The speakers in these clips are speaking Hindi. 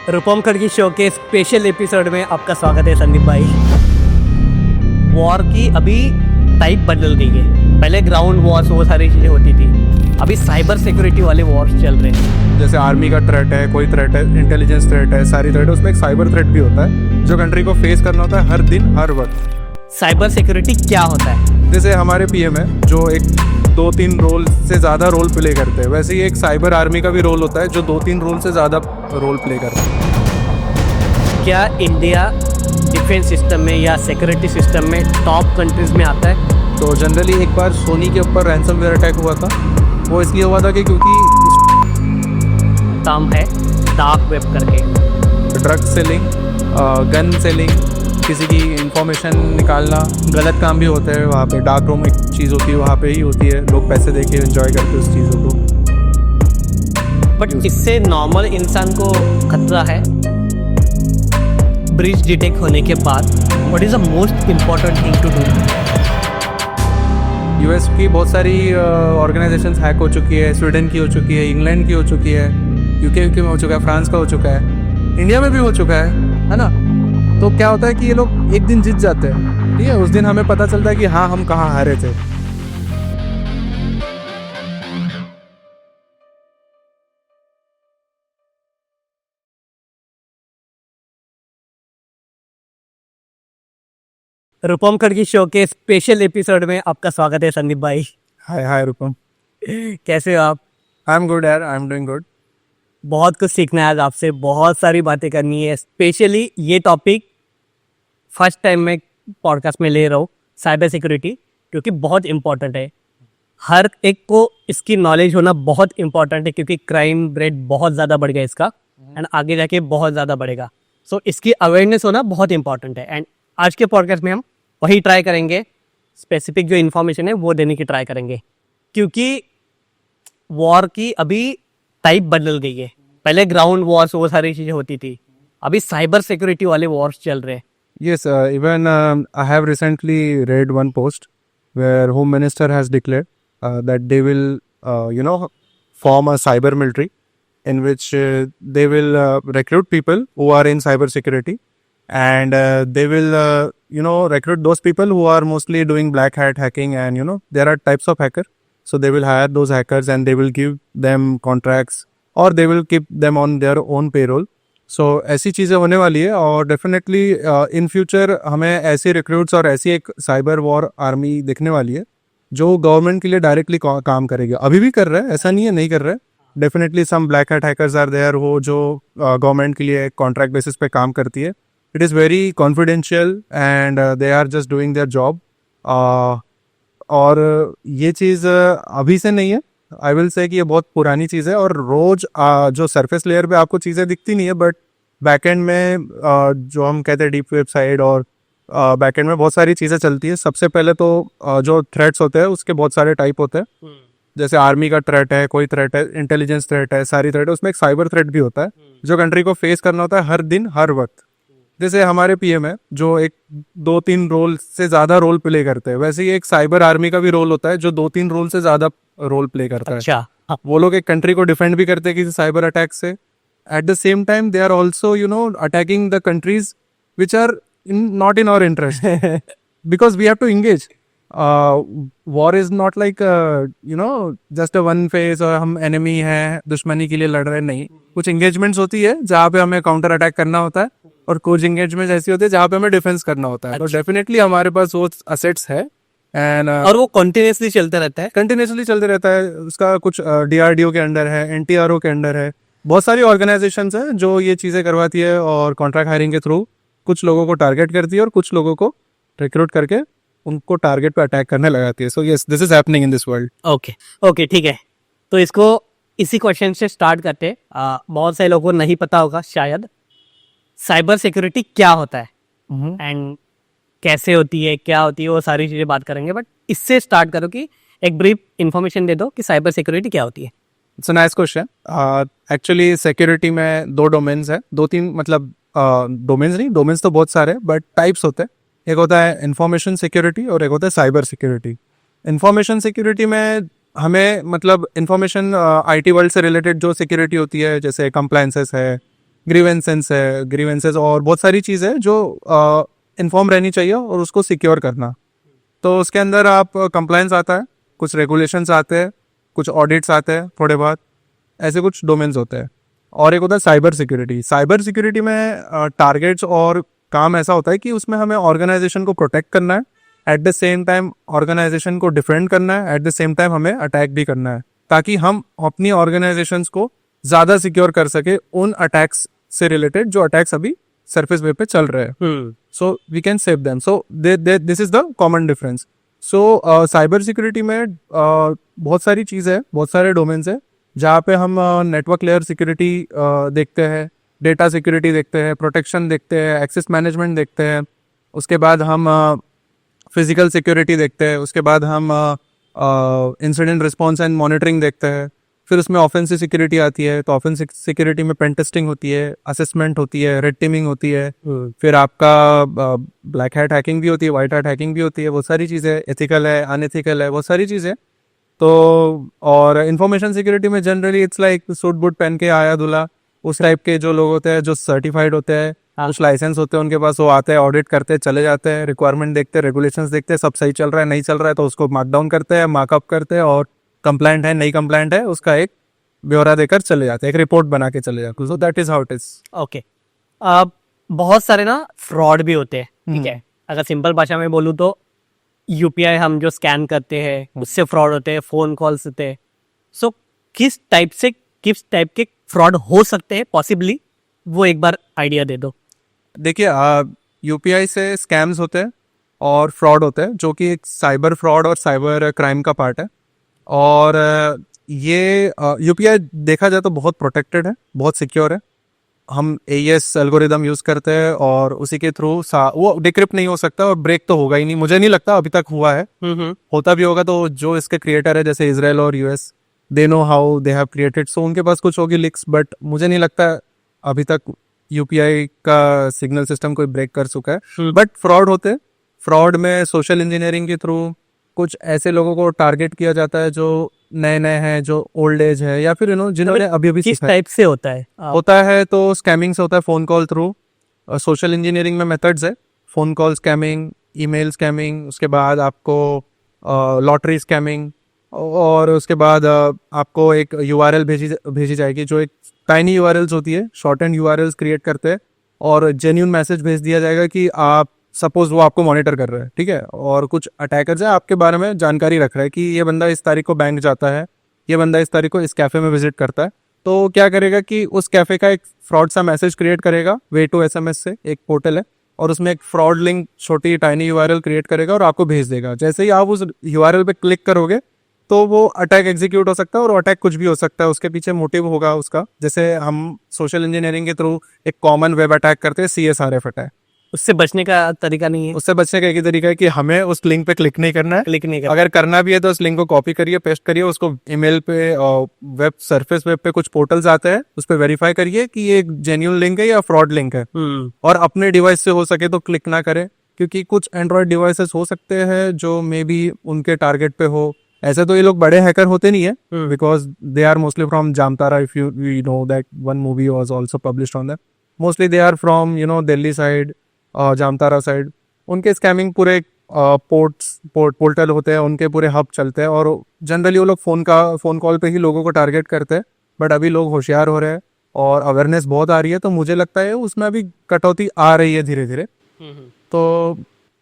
रूपम की शो के स्पेशल एपिसोड में आपका स्वागत है संदीप भाई। वॉर की अभी टाइप बदल गई है। पहले ग्राउंड वॉर्स वो सारी चीज़ें होती थी, अभी साइबर सिक्योरिटी वाले वॉर्स चल रहे हैं। जैसे आर्मी का थ्रेट है, कोई थ्रेट है, इंटेलिजेंस थ्रेट है, सारी थ्रेट है, उसमें एक साइबर थ्रेट भी होता है जो कंट्री को फेस करना होता है हर दिन हर वक्त। साइबर सिक्योरिटी क्या होता है? जैसे हमारे पीएम है जो एक 2-3 रोल से ज़्यादा रोल प्ले करते हैं, वैसे ही एक साइबर आर्मी का भी रोल होता है जो 2-3 रोल से ज़्यादा रोल प्ले करता है। क्या इंडिया डिफेंस सिस्टम में या सिक्योरिटी सिस्टम में टॉप कंट्रीज में आता है? तो जनरली एक बार सोनी के ऊपर रैंसमवेयर अटैक हुआ था, वो इसलिए हुआ था कि क्योंकि काम है डार्क वेब करके ड्रग सेलिंग, गन सेलिंग, किसी की इंफॉर्मेशन निकालना, गलत काम भी होते हैं वहाँ पे। डार्क रूम एक चीज़ होती है, वहाँ पे ही होती है, लोग पैसे दे के एंजॉय करते हैं उस चीज़ों को। बट इससे नॉर्मल इंसान को खतरा है। ब्रीच डिटेक्ट होने के बाद what is the most important thing to do? US की बहुत सारी ऑर्गेनाइजेशंस हैक हो चुकी है, स्वीडन की हो चुकी है, इंग्लैंड की हो चुकी है, यूके में हो चुका है, फ्रांस का हो चुका है, इंडिया में भी हो चुका है ना। तो क्या होता है कि ये लोग एक दिन जीत जाते हैं, ठीक है, उस दिन हमें पता चलता है कि हाँ हम कहाँ हारे थे। रूपम की शो के स्पेशल एपिसोड में आपका स्वागत है संदीप भाई। हाय हाय रूपम, कैसे हो आप? आई एम गुड यार, आई एम डूइंग गुड। बहुत कुछ सीखना है आज आपसे, बहुत सारी बातें करनी है। स्पेशली ये टॉपिक फर्स्ट टाइम मैं पॉडकास्ट में ले रहा हूँ, साइबर सिक्योरिटी, क्योंकि बहुत इम्पोर्टेंट है। हर एक को इसकी नॉलेज होना बहुत इम्पोर्टेंट है, क्योंकि क्राइम रेट बहुत ज़्यादा बढ़ गया इसका, एंड आगे जाके बहुत ज़्यादा बढ़ेगा। सो इसकी अवेयरनेस होना बहुत इंपॉर्टेंट है। एंड आज के पॉडकास्ट में हम वही ट्राई करेंगे, स्पेसिफिक जो इन्फॉर्मेशन है वो देने की ट्राई करेंगे, क्योंकि वॉर की अभी टाइप बदल गई है। पहले ग्राउंड वॉर्स वो सारी चीज़ें होती थी, अभी साइबर सिक्योरिटी वाले वॉर्स चल रहे हैं। Yes, even I have recently read one post where Home Minister has declared that they will, form a cyber military in which they will recruit people who are in cyber security, and they will, recruit those people who are mostly doing black hat hacking, and there are types of hacker. So they will hire those hackers and they will give them contracts, or they will keep them on their own payroll. सो ऐसी चीज़ें होने वाली है, और डेफिनेटली इन फ्यूचर हमें ऐसे रिक्रूट्स और ऐसी एक साइबर वॉर आर्मी दिखने वाली है जो गवर्नमेंट के लिए डायरेक्टली काम करेगी। अभी भी कर रहा है, ऐसा नहीं है नहीं कर रहा है। Definitely some black hat hackers are there हो जो गवर्नमेंट के लिए कॉन्ट्रैक्ट बेसिस पे काम करती है। It is very confidential and they are just doing their job. और ये चीज़ अभी से नहीं है, आई विल से कि ये बहुत पुरानी चीज़ है, और रोज जो सरफेस लेयर पे आपको चीज़ें दिखती नहीं है, बट बैकएंड में जो हम कहते हैं डीप वेब साइड, और बैकएंड में बहुत सारी चीज़ें चलती है। सबसे पहले तो जो थ्रेट्स होते हैं उसके बहुत सारे टाइप होते हैं। जैसे आर्मी का थ्रेट है, कोई थ्रेट है, इंटेलिजेंस थ्रेट है, सारी थ्रेट है, उसमें एक साइबर थ्रेट भी होता है जो कंट्री को फेस करना होता है हर दिन हर वक्त। जैसे हमारे पीएम है जो एक 2-3 रोल से ज़्यादा रोल प्ले करते हैं, वैसे ही एक साइबर आर्मी का भी रोल होता है जो 2-3 रोल से ज़्यादा रोल प्ले करता अच्छा, है। वो लोग एक कंट्री को डिफेंड भी करते हैं किसी साइबर अटैक से। At the same time they are also attacking the countries which are not in our interest, because we have to engage. War is not like just a one phase, और हम एनिमी हैं, दुश्मनी के लिए लड़ रहे हैं, नहीं। कुछ इंगेजमेंट्स होती है जहाँ पे हमें काउंटर अटैक करना होता है, और कुछ इंगेजमेंट ऐसी होती है जहाँ पे हमें डिफेंस करना होता है। तो डेफिनेटली हमारे पास वो असेट्स है, एंड और वो कंटिन्यूसली चलता रहता है। कंटिन्यूसली चलते रहता है। उसका कुछ डीआरडीओ के अंडर है, एनटीआरओ के अंडर है, बहुत सारी ऑर्गेनाइजेशंस हैं जो ये चीज़ें करवाती है, और कॉन्ट्रैक्ट हायरिंग के थ्रू कुछ लोगों को टारगेट करती है और कुछ लोगों को रिक्रूट करके उनको टारगेट पे अटैक करने लगाती है। So yes, this is happening in this world. Okay ठीक है, तो इसको इसी क्वेश्चन से स्टार्ट करते हैं। बहुत सारे लोगों को नहीं पता होगा शायद साइबर सिक्योरिटी क्या होता है एंड कैसे होती है, क्या होती है, वो सारी चीज़ें बात करेंगे। बट इससे स्टार्ट करो कि एक ब्रीफ इन्फॉर्मेशन दे दो कि साइबर सिक्योरिटी क्या होती है। It's a nice question. Actually security में 2 डोमेन्स है, 2-3 मतलब डोमेन्स नहीं, डोमेन्स तो बहुत सारे, बट टाइप्स होते हैं। एक होता है इंफॉर्मेशन सिक्योरिटी और एक होता है साइबर सिक्योरिटी। इंफॉर्मेशन सिक्योरिटी में हमें मतलब इंफॉर्मेशन आईटी वर्ल्ड से रिलेटेड जो सिक्योरिटी होती है, जैसे कंप्लायंसेस है, ग्रीवेंसेस और बहुत सारी चीज़ है जो इन्फॉर्म रहनी चाहिए और उसको सिक्योर करना। तो उसके अंदर आप कंप्लायंस आता है, कुछ रेगुलेशंस आते हैं, कुछ ऑडिट्स आते हैं थोड़े बहुत, ऐसे कुछ डोमेन्स होते हैं। और एक होता है साइबर सिक्योरिटी। साइबर सिक्योरिटी में टारगेट्स और काम ऐसा होता है कि उसमें हमें ऑर्गेनाइजेशन को प्रोटेक्ट करना है, at the same time organization को डिफेंड करना है, एट द सेम टाइम हमें अटैक भी करना है, ताकि हम अपनी ऑर्गेनाइजेशंस को ज़्यादा सिक्योर कर सके उन अटैक्स से रिलेटेड जो अटैक्स अभी सरफेस वेब पे चल रहे हैं। So we can save them. So this is the common difference. सो साइबर सिक्योरिटी में बहुत सारी चीज़ है, बहुत सारे डोमेन्स है जहाँ पे हम नेटवर्क लेयर सिक्योरिटी देखते हैं, डेटा सिक्योरिटी देखते हैं, प्रोटेक्शन देखते हैं, एक्सेस मैनेजमेंट देखते हैं। उसके बाद हम फिजिकल सिक्योरिटी देखते हैं। उसके बाद हम इंसिडेंट रिस्पॉन्स एंड मॉनिटरिंग देखते हैं। फिर उसमें ऑफेंसिव सिक्योरिटी आती है, तो ऑफेंसिव सिक्योरिटी में पेन टेस्टिंग होती है, असेसमेंट होती है, रेड टीमिंग होती है। फिर आपका ब्लैक हैट हैकिंग भी होती है, वाइट हैट हैकिंग भी होती है, बहुत सारी चीज़ें, एथिकल है, अनएथिकल है, बहुत सारी चीज़ें। तो और इंफॉर्मेशन सिक्योरिटी में generally it's like suit boot पहन के आया दूल्हा, उस टाइप के जो लोग होते हैं, जो सर्टिफाइड होते हैं, कुछ लाइसेंस होते हैं उनके पास, वो आते हैं, ऑडिट करते हैं, चले जाते हैं, रिक्वायरमेंट देखते हैं, रेगुलेशंस देखते हैं, सब सही चल रहा है, नहीं चल रहा है तो उसको मार्क डाउन करते हैं, मार्कअप करते हैं, और कंप्लाइंट है, नहीं कंप्लाइंट है, उसका एक ब्यौरा देकर चले जाते हैं, एक रिपोर्ट बना के चले जाते हैं। So that is how it is. Okay. बहुत सारे ना फ्रॉड भी होते हैं, ठीक है। अगर सिंपल भाषा में बोलूँ तो यूपीआई हम जो स्कैन करते हैं उससे फ्रॉड होते हैं, फोन कॉल्स होते हैं। सो किस टाइप के फ्रॉड हो सकते हैं पॉसिबली, वो एक बार आइडिया दे दो। देखिए, यूपीआई से स्कैम्स होते हैं और फ्रॉड होते हैं, जो कि एक साइबर फ्रॉड और साइबर क्राइम का पार्ट है। और ये यूपीआई देखा जाए तो बहुत प्रोटेक्टेड है, बहुत सिक्योर है। हम AES एल्गोरिदम यूज़ करते हैं और उसी के थ्रू वो डिक्रिप्ट नहीं हो सकता और ब्रेक तो होगा ही नहीं, मुझे नहीं लगता अभी तक हुआ है। होता भी होगा तो जो इसके क्रिएटर है, जैसे इजराइल और US, they know how they have created, so उनके पास कुछ होगी लीक्स, बट मुझे नहीं लगता अभी तक यूपीआई का सिग्नल सिस्टम कोई ब्रेक कर चुका है। बट फ्रॉड होते हैं। फ्रॉड में सोशल इंजीनियरिंग के थ्रू कुछ ऐसे लोगों को टारगेट किया जाता है जो नए नए हैं, जो ओल्ड एज है, या फिर जिन्होंने अभी किस सीखा टाइप से होता है? होता है तो स्कैमिंग से होता है, phone call through. Social engineering में मेथड्स है, phone call scamming, email scamming, उसके बाद आपको लॉटरी स्कैमिंग, और उसके बाद आपको एक URL भेजी जाएगी, जो एक टाइनी URLs होती है, शॉर्ट एंड URLs क्रिएट करते हैं, और जेन्यून मैसेज भेज दिया जाएगा कि आप सपोज वो आपको मॉनिटर कर रहे हैं, ठीक है, और कुछ अटैकर्स है आपके बारे में जानकारी रख रहा है कि ये बंदा इस तारीख को बैंक जाता है, ये बंदा इस तारीख को इस कैफे में विजिट करता है। तो क्या करेगा कि उस कैफे का एक फ्रॉड सा मैसेज क्रिएट करेगा, वे टू SMS से एक पोर्टल है, और उसमें एक फ्रॉड लिंक, छोटी टाइनी URL क्रिएट करेगा और आपको भेज देगा। जैसे ही आप उस URL पे क्लिक करोगे तो वो अटैक एग्जीक्यूट हो सकता है, और अटैक कुछ भी हो सकता है, उसके पीछे मोटिव होगा उसका। जैसे हम सोशल इंजीनियरिंग के थ्रू एक कॉमन वेब अटैक करते हैं, CSRF अटैक। उससे बचने का तरीका नहीं है? उससे बचने का एक ही तरीका है कि हमें उस लिंक पे क्लिक नहीं करना है। क्लिक नहीं करना। अगर करना भी है तो उस लिंक को कॉपी करिए, पेस्ट करिए, उसको ईमेल पे, वेब सरफेस वेब पे कुछ पोर्टल्स आते हैं, उस पर वेरीफाई करिए कि ये जेन्युइन लिंक है या फ्रॉड लिंक है, और अपने डिवाइस से हो सके तो क्लिक ना करें, क्योंकि कुछ एंड्रॉयड डिवाइसेस हो सकते हैं जो मे बी उनके टारगेट पे हो। ऐसे तो ये लोग बड़े हैकर होते नहीं है, because they are mostly from Jamtara, if you know that one movie was also published on that. Mostly they are from Delhi side, Jamtara side. उनके स्कैमिंग पूरे पोर्टल होते हैं, उनके पूरे हब चलते हैं, और जनरली वो लोग फोन कॉल पे ही लोगों को टारगेट करते हैं। बट अभी लोग होशियार हो रहे हैं और अवेयरनेस बहुत आ रही है, तो मुझे लगता है उसमें अभी कटौती आ रही है धीरे धीरे। तो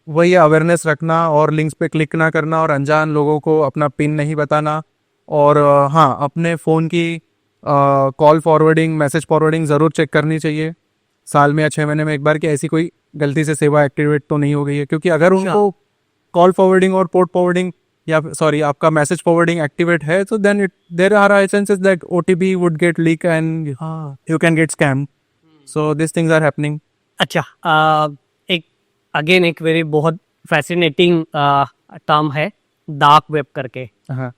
वही अवेयरनेस रखना, और लिंक्स पे क्लिक ना करना, और अनजान लोगों को अपना पिन नहीं बताना, और हाँ, अपने फ़ोन की कॉल फॉरवर्डिंग, मैसेज फॉरवर्डिंग ज़रूर चेक करनी चाहिए साल में या 6 महीने में एक बार, कि ऐसी कोई गलती से सेवा एक्टिवेट तो नहीं हो गई है। क्योंकि अगर उनको कॉल फॉरवर्डिंग और पोर्ट फॉरवर्डिंग, या सॉरी आपका मैसेज फॉरवर्डिंग एक्टिवेट है, तो then there are high chances that OTP would get leak and you can get scam. So this things are happening. अच्छा, एक वेरी बहुत फैसिनेटिंग टर्म है डार्क वेब करके, हाँ,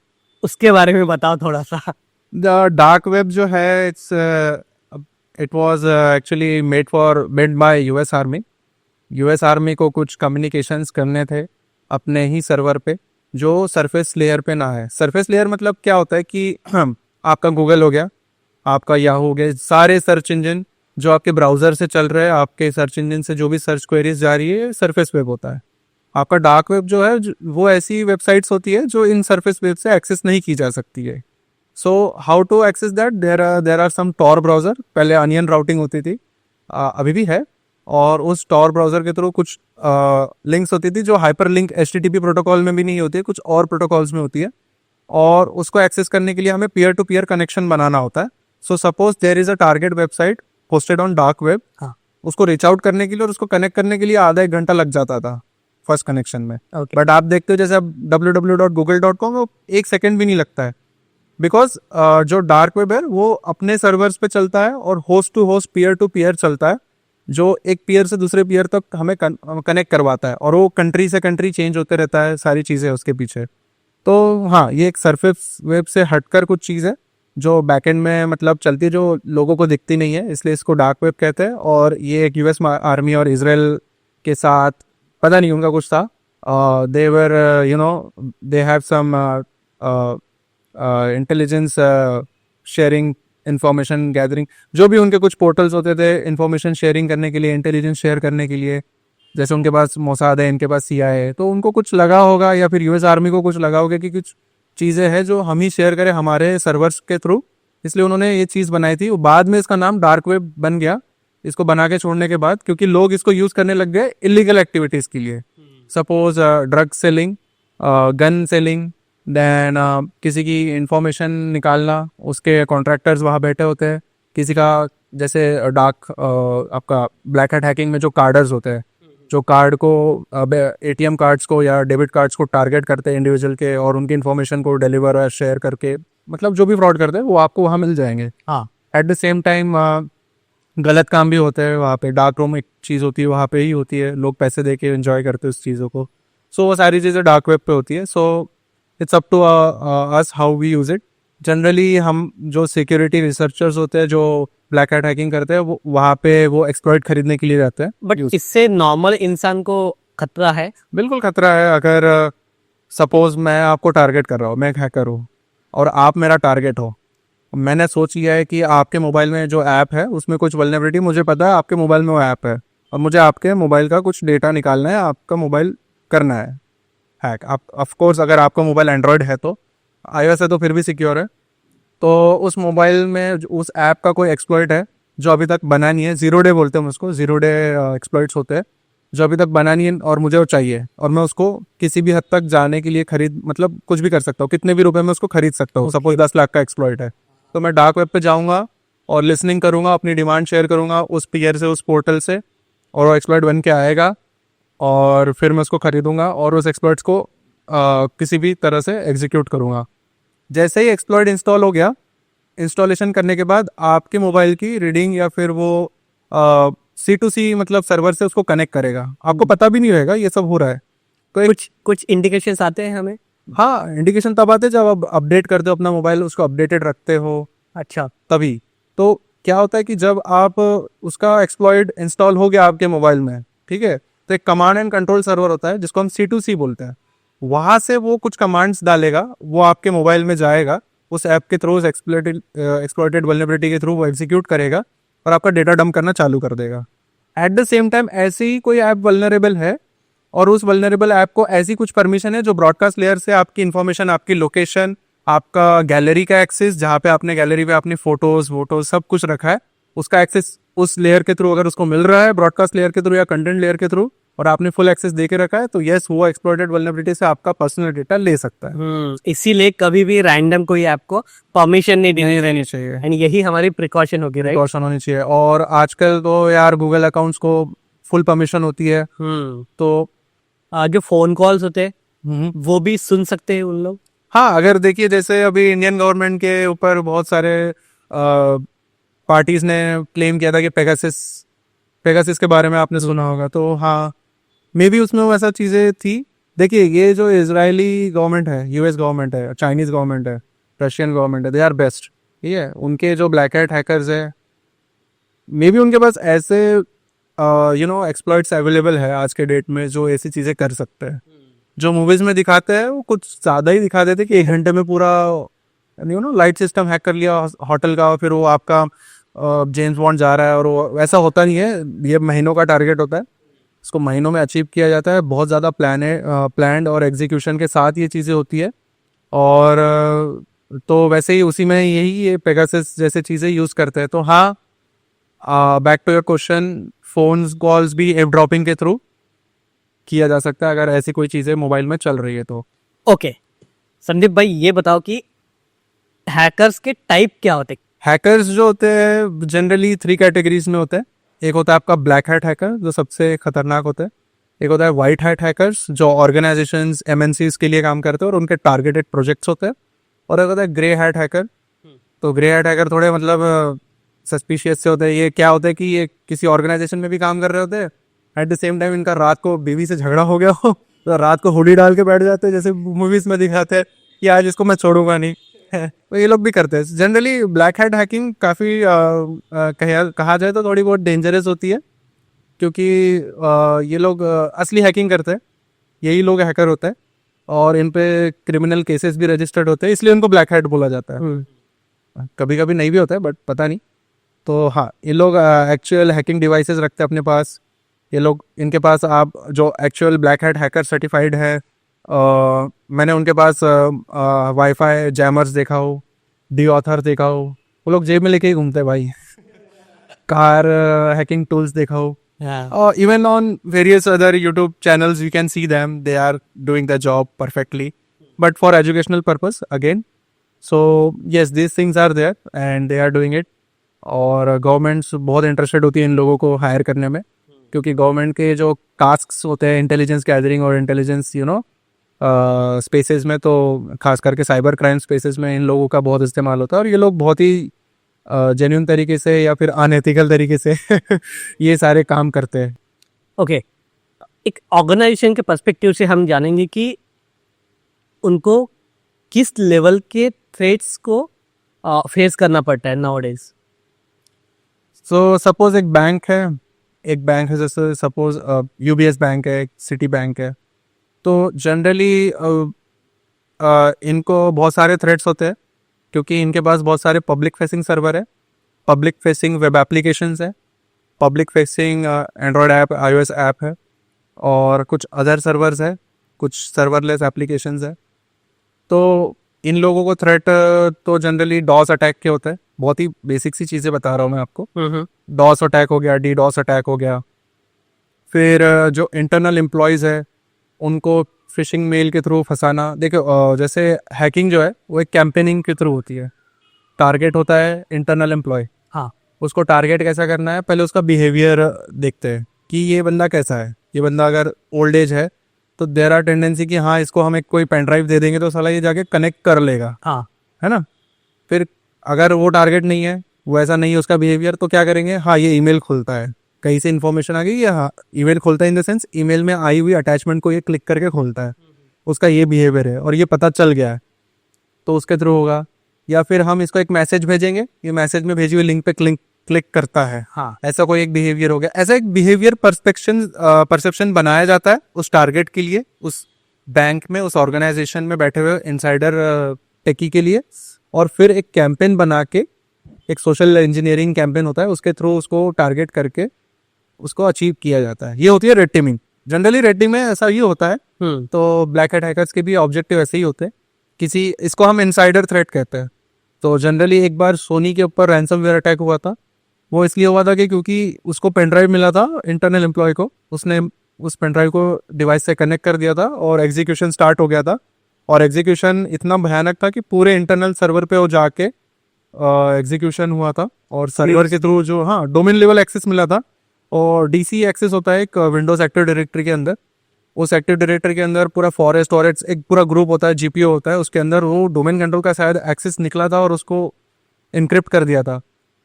उसके बारे में बताओ थोड़ा सा। द डार्क वेब जो है, it was actually made by US army. US army को कुछ कम्युनिकेशंस करने थे अपने ही सर्वर पे, जो सरफेस लेयर पे ना है। सरफेस लेयर मतलब क्या होता है कि आपका गूगल हो गया, आपका याहू हो गया, सारे सर्च इंजन जो आपके ब्राउजर से चल रहे हैं, आपके सर्च इंजन से जो भी सर्च क्वेरीज जा रही है, सरफेस वेब होता है। आपका डार्क वेब जो है वो ऐसी वेबसाइट्स होती है जो इन सरफेस वेब से एक्सेस नहीं की जा सकती है। So how to access that, there are some Tor browser, पहले अनियन राउटिंग होती थी, अभी भी है, और उस टॉर ब्राउजर के थ्रू कुछ लिंक्स होती थी जो हाइपर लिंक HTTP प्रोटोकॉल में भी नहीं होती है, कुछ और प्रोटोकॉल्स में होती है, और उसको एक्सेस करने के लिए हमें पीयर टू पीयर कनेक्शन बनाना होता है। So suppose there is a target website posted on dark web, हाँ। उसको रीच आउट करने के लिए और उसको कनेक्ट करने के लिए आधा एक घंटा लग जाता था फर्स्ट कनेक्शन में। Okay. बट आप देखते हो जैसे अब www.google.com, वो एक सेकंड भी नहीं लगता है, बिकॉज जो डार्क वेब है वो अपने सर्वर्स पे चलता है और host to host peer to peer चलता है, जो एक पीयर से दूसरे पीयर तक हमें कनेक्ट करवाता है, और वो कंट्री से कंट्री चेंज होते रहता है, सारी चीज़ें उसके पीछे। तो हाँ, ये एक सरफेस वेब से हटकर कुछ चीज़ है जो बैकएंड में मतलब चलती है, जो लोगों को दिखती नहीं है, इसलिए इसको डार्क वेब कहते हैं। और ये एक US आर्मी और इसराइल के साथ पता नहीं उनका कुछ था, they were they have some intelligence sharing, information gathering, जो भी उनके कुछ पोर्टल्स होते थे इंफॉर्मेशन शेयरिंग करने के लिए, इंटेलिजेंस शेयर करने के लिए, जैसे उनके पास मोसाद है, इनके पास CIA है, तो उनको कुछ लगा होगा या फिर US आर्मी को कुछ लगा होगा कि कुछ चीज़ें हैं जो हम ही शेयर करें हमारे सर्वर्स के थ्रू, इसलिए उन्होंने ये चीज़ बनाई थी। बाद में इसका नाम डार्क वेब बन गया, इसको बना के छोड़ने के बाद, क्योंकि लोग इसको यूज़ करने लग गए इलीगल एक्टिविटीज़ के लिए। Suppose drug selling, gun selling, then किसी की इंफॉर्मेशन निकालना, उसके कॉन्ट्रैक्टर्स वहाँ बैठे होते हैं, किसी का जैसे डार्क आपका ब्लैक हैट हैकिंग में जो कार्डर्स होते हैं, जो कार्ड को ATM कार्ड्स को या डेबिट कार्ड्स को टारगेट करते हैं इंडिविजुअल के, और उनकी इन्फॉर्मेशन को डिलीवर और शेयर करके, मतलब जो भी फ्रॉड करते हैं वो आपको वहाँ मिल जाएंगे। हाँ। एट द सेम टाइम गलत काम भी होते हैं वहाँ पे, डार्क रूम एक चीज़ होती है, वहाँ पे ही होती है, लोग पैसे दे के एंजॉय करते हैं उस चीज़ों को। सो वो सारी चीज़ें डार्क वेब पे होती है। So it's up to us how we use it. Generally हम जो सिक्योरिटी रिसर्चर्स होते हैं जो ब्लैक हैट हैकिंग करते हैं, वो वहाँ पे वो एक्सप्लॉइट खरीदने के लिए जाते हैं। बट इससे नॉर्मल इंसान को खतरा है? बिल्कुल खतरा है। अगर सपोज मैं आपको टारगेट कर रहा हूँ, मैं एक हैकर हूँ और आप मेरा टारगेट हो, मैंने सोच लिया है कि आपके मोबाइल में जो ऐप है उसमें कुछ वल्नरेबिलिटी, मुझे पता है आपके मोबाइल में वो ऐप है और मुझे आपके मोबाइल का कुछ डेटा निकालना है, आपका मोबाइल करना है हैक। आप ऑफकोर्स अगर आपका मोबाइल एंड्रॉयड है तो, iOS है तो फिर भी सिक्योर है, तो उस मोबाइल में उस ऐप का कोई एक्सप्लॉइट है जो अभी तक बना नहीं है, 0 डे बोलते हैं उसको, 0 डे एक्सप्लॉइट्स होते हैं जो अभी तक बना नहीं है, और मुझे वो चाहिए, और मैं उसको किसी भी हद तक जाने के लिए खरीद, मतलब कुछ भी कर सकता हूँ, कितने भी रुपए में उसको खरीद सकता हूँ। सपोज 10 लाख का एक्सप्लॉइट है, तो मैं डार्क वेब पे जाऊँगा और लिसनिंग करूँगा, अपनी डिमांड शेयर करूँगा उस पीयर से, उस पोर्टल से, और वो एक्सप्लॉइट बन के आएगा, और फिर मैं उसको खरीदूंगा और उस एक्सप्लॉइट्स को किसी भी तरह से एग्जीक्यूट करूँगा। जैसे ही एक्सप्लॉइट इंस्टॉल हो गया, इंस्टॉलेशन करने के बाद आपके मोबाइल की रीडिंग या फिर वो C2C मतलब सर्वर से उसको कनेक्ट करेगा, आपको पता भी नहीं रहेगा ये सब हो रहा है। तो कुछ इंडिकेशंस आते हैं हमें? हाँ, इंडिकेशन तब आते हैं जब आप अपडेट करते हो अपना मोबाइल, उसको अपडेटेड रखते हो, अच्छा। तभी। तो क्या होता है कि जब आप उसका एक्सप्लॉइट इंस्टॉल हो गया आपके मोबाइल में, ठीक है, तो एक कमांड एंड कंट्रोल सर्वर होता है जिसको हम C2C बोलते हैं, वहाँ से वो कुछ कमांड्स डालेगा, वो आपके मोबाइल में जाएगा, उस ऐप के थ्रू, उस एक्सप्लॉइटेड वल्नरेबिलिटी के थ्रू वो एग्जीक्यूट करेगा और आपका डेटा डंप करना चालू कर देगा। एट द सेम टाइम ऐसे ही कोई ऐप वल्नरेबल है और उस वल्नरेबल ऐप को ऐसी कुछ परमिशन है जो ब्रॉडकास्ट लेयर से आपकी इन्फॉर्मेशन, आपकी लोकेशन, आपका गैलरी का एक्सेस, जहाँ पे आपने गैलरी पे अपनी फोटोज वोटोज सब कुछ रखा है, उसका एक्सेस उस लेयर के थ्रू अगर उसको मिल रहा है, ब्रॉडकास्ट लेयर के थ्रू या कंटेंट लेयर के थ्रू, और आपने फुल एक्सेस दे के रखा है, तो यस, वो एक्सप्लॉइटेड वल्नरेबिलिटी से आपका पर्सनल डेटा ले सकता है। इसीलिए कभी भी रैंडम कोई ऐप को परमिशन नहीं देनी रहनी चाहिए, एंड यही हमारी प्रिकॉशन होगी, राइट? प्रिकॉशन होनी चाहिए। और आजकल तो यार गूगल अकाउंट्स को फुल परमिशन होती है, तो जो फोन कॉल्स होते हैं वो भी सुन सकते हैं उन लोग? हाँ, अगर देखिए जैसे अभी इंडियन गवर्नमेंट के ऊपर बहुत सारे पार्टीज ने क्लेम किया था कि पेगासिस के बारे में आपने सुना होगा, तो हाँ, मे बी उसमें वैसा चीज़ें थी। देखिए, ये जो इजरायली गवर्नमेंट है, US गवर्नमेंट है, चाइनीज़ गवर्नमेंट है, रशियन गवर्नमेंट है, दे आर बेस्ट, ठीक है। उनके जो ब्लैक हैट हैकर्स है, मे बी उनके पास ऐसे एक्सप्लॉइट्स अवेलेबल है आज के डेट में जो ऐसी चीज़ें कर सकते हैं। जो मूवीज में दिखाते हैं वो कुछ ज़्यादा ही दिखा देते कि 1 घंटे में पूरा लाइट सिस्टम हैक कर लिया होटल का, फिर वो आपका जेम्स बॉन्ड जा रहा है और वो वैसा होता नहीं है, ये महीनों का टारगेट होता है, इसको महीनों में अचीव किया जाता है, बहुत ज़्यादा प्लान और एग्जीक्यूशन के साथ ये चीज़ें होती है। और तो वैसे ही उसी में यही ये पेगासस जैसे चीज़ें यूज़ करते हैं। तो हाँ, back to your question, phones calls भी एयर ड्रॉपिंग के थ्रू किया जा सकता है अगर ऐसी कोई चीज़ें मोबाइल में चल रही है तो। ओके संदीप भाई, ये बताओ कि हैकर्स के टाइप क्या होते हैं? हैकर्स जो होते हैं जनरली 3 कैटेगरीज में होते हैं। एक होता है आपका ब्लैक हैट हैकर जो सबसे खतरनाक होता है। एक होता है वाइट हैट हैकर्स जो ऑर्गेनाइजेशंस एमएनसीज के लिए काम करते हैं और उनके टारगेटेड प्रोजेक्ट्स होते हैं। और एक होता है ग्रे हैट हैकर। तो ग्रे हैट हैकर थोड़े मतलब सस्पिशियस से होते हैं। ये क्या होता है कि ये किसी ऑर्गेनाइजेशन में भी काम कर रहे होते हैं, एट द सेम टाइम इनका रात को बीवी से झगड़ा हो गया हो तो रात को हुडी डाल के बैठ जाते हैं, जैसे मूवीज में दिखाते हैं कि आज इसको मैं छोड़ूंगा नहीं तो ये लोग भी करते हैं। जनरली ब्लैक हैट हैकिंग काफ़ी कहा जाए तो थोड़ी बहुत डेंजरस होती है, क्योंकि ये लोग असली हैकिंग करते हैं, यही लोग हैकर होते हैं और इन पे क्रिमिनल केसेस भी रजिस्टर्ड होते हैं, इसलिए उनको ब्लैक हैट बोला जाता है। कभी कभी नहीं भी होता है बट पता नहीं। तो हाँ, ये लोग एक्चुअल हैकिंग डिवाइसेस रखते हैं अपने पास। ये लोग, इनके पास आप जो actual black hat hacker certified है, मैंने उनके पास वाईफाई जैमर्स देखा हो, डी ऑथर देखा हो, वो लोग जेब में लेके ही घूमते हैं भाई कार हैकिंग टूल्स देखा हो, और even on various other YouTube channels you can see them, they are doing the job perfectly but for educational purpose again. So yes, this things are there and they are doing it. और गवर्नमेंट्स बहुत इंटरेस्टेड होती है इन लोगों को हायर करने में, क्योंकि गवर्नमेंट के जो टास्क होते हैं इंटेलिजेंस गैदरिंग और इंटेलिजेंस स्पेसेस में, तो खास करके साइबर क्राइम स्पेसेस में इन लोगों का बहुत इस्तेमाल होता है। और ये लोग बहुत ही जेन्युइन तरीके से या फिर अनएथिकल तरीके से ये सारे काम करते हैं। ओके, एक ऑर्गेनाइजेशन के पर्सपेक्टिव से हम जानेंगे कि उनको किस लेवल के थ्रेट्स को फेस करना पड़ता है नाउअडेज। सो सपोज एक बैंक है जैसे सपोज यूबीएस बैंक है, सिटी बैंक है। तो जनरली इनको बहुत सारे थ्रेट्स होते हैं, क्योंकि इनके पास बहुत सारे पब्लिक फेसिंग सर्वर है, पब्लिक फेसिंग वेब एप्लीकेशंस है, public facing Android app, iOS app है, और कुछ अदर सर्वर्स है, कुछ सर्वरलेस एप्लीकेशंस है। तो इन लोगों को थ्रेट तो जनरली डॉस अटैक के होते हैं। बहुत ही बेसिक सी चीज़ें बता रहा हूँ मैं आपको। डॉस अटैक हो गया, डी डॉस अटैक हो गया। फिर जो इंटरनल एम्प्लॉयज़ है उनको फिशिंग मेल के थ्रू फंसाना। देखो जैसे हैकिंग जो है वो एक कैंपेनिंग के थ्रू होती है। टारगेट होता है इंटरनल एम्प्लॉय, हाँ, उसको टारगेट कैसा करना है, पहले उसका बिहेवियर देखते हैं कि ये बंदा कैसा है। ये बंदा अगर ओल्ड एज है तो देयर आर टेंडेंसी कि हाँ, इसको हम एक कोई पेन ड्राइव दे देंगे तो साला ये जाके कनेक्ट कर लेगा, हाँ, है ना। फिर अगर वो टारगेट नहीं है, वो ऐसा नहीं है उसका बिहेवियर, तो क्या करेंगे, हाँ ये ईमेल खुलता है, कहीं से इन्फॉर्मेशन आ गई, या हाँ ईमेल खोलता है इन द सेंस ईमेल में आई हुई अटैचमेंट को ये क्लिक करके खोलता है, उसका ये बिहेवियर है और ये पता चल गया है तो उसके थ्रू होगा। या फिर हम इसको एक मैसेज भेजेंगे, ये मैसेज में भेजी हुई लिंक पे क्लिक करता है, हाँ, ऐसा कोई एक बिहेवियर हो गया। ऐसा एक बिहेवियर परसेप्शन बनाया जाता है उस टारगेट के लिए, उस बैंक में, उस ऑर्गेनाइजेशन में बैठे हुए इनसाइडर टेकी के लिए। और फिर एक कैंपेन बना के, एक सोशल इंजीनियरिंग कैंपेन होता है, उसके थ्रू उसको टारगेट करके उसको अचीव किया जाता है। ये होती है red teeming. Generally red team में ऐसा ही होता है। तो ब्लैक हैट हैकर्स के भी ऑब्जेक्टिव ऐसे ही होते हैं। इसको हम इनसाइडर थ्रेट कहते हैं। तो जनरली एक बार सोनी के ऊपर रैंसमवेयर अटैक हुआ था। वो इसलिए हुआ था कि क्योंकि उसको पेन ड्राइव मिला था इंटरनल एम्प्लॉय को, उसने उस पेन ड्राइव को डिवाइस से कनेक्ट कर दिया था और एग्जीक्यूशन स्टार्ट हो गया था। और एग्जीक्यूशन इतना भयानक था कि पूरे इंटरनल सर्वर पे वो जाके एग्जीक्यूशन हुआ था। और सर्वर के थ्रू जो, हाँ, डोमेन लेवल एक्सेस मिला था। और डीसी एक्सेस होता है एक विंडोज एक्टिव डायरेक्टरी के अंदर। उस एक्टिव डायरेक्टरी के अंदर पूरा फॉरेस्ट और एक पूरा ग्रुप होता है, जीपीओ होता है, उसके अंदर वो डोमेन कंट्रोल का शायद एक्सेस निकला था और उसको इनक्रिप्ट कर दिया था।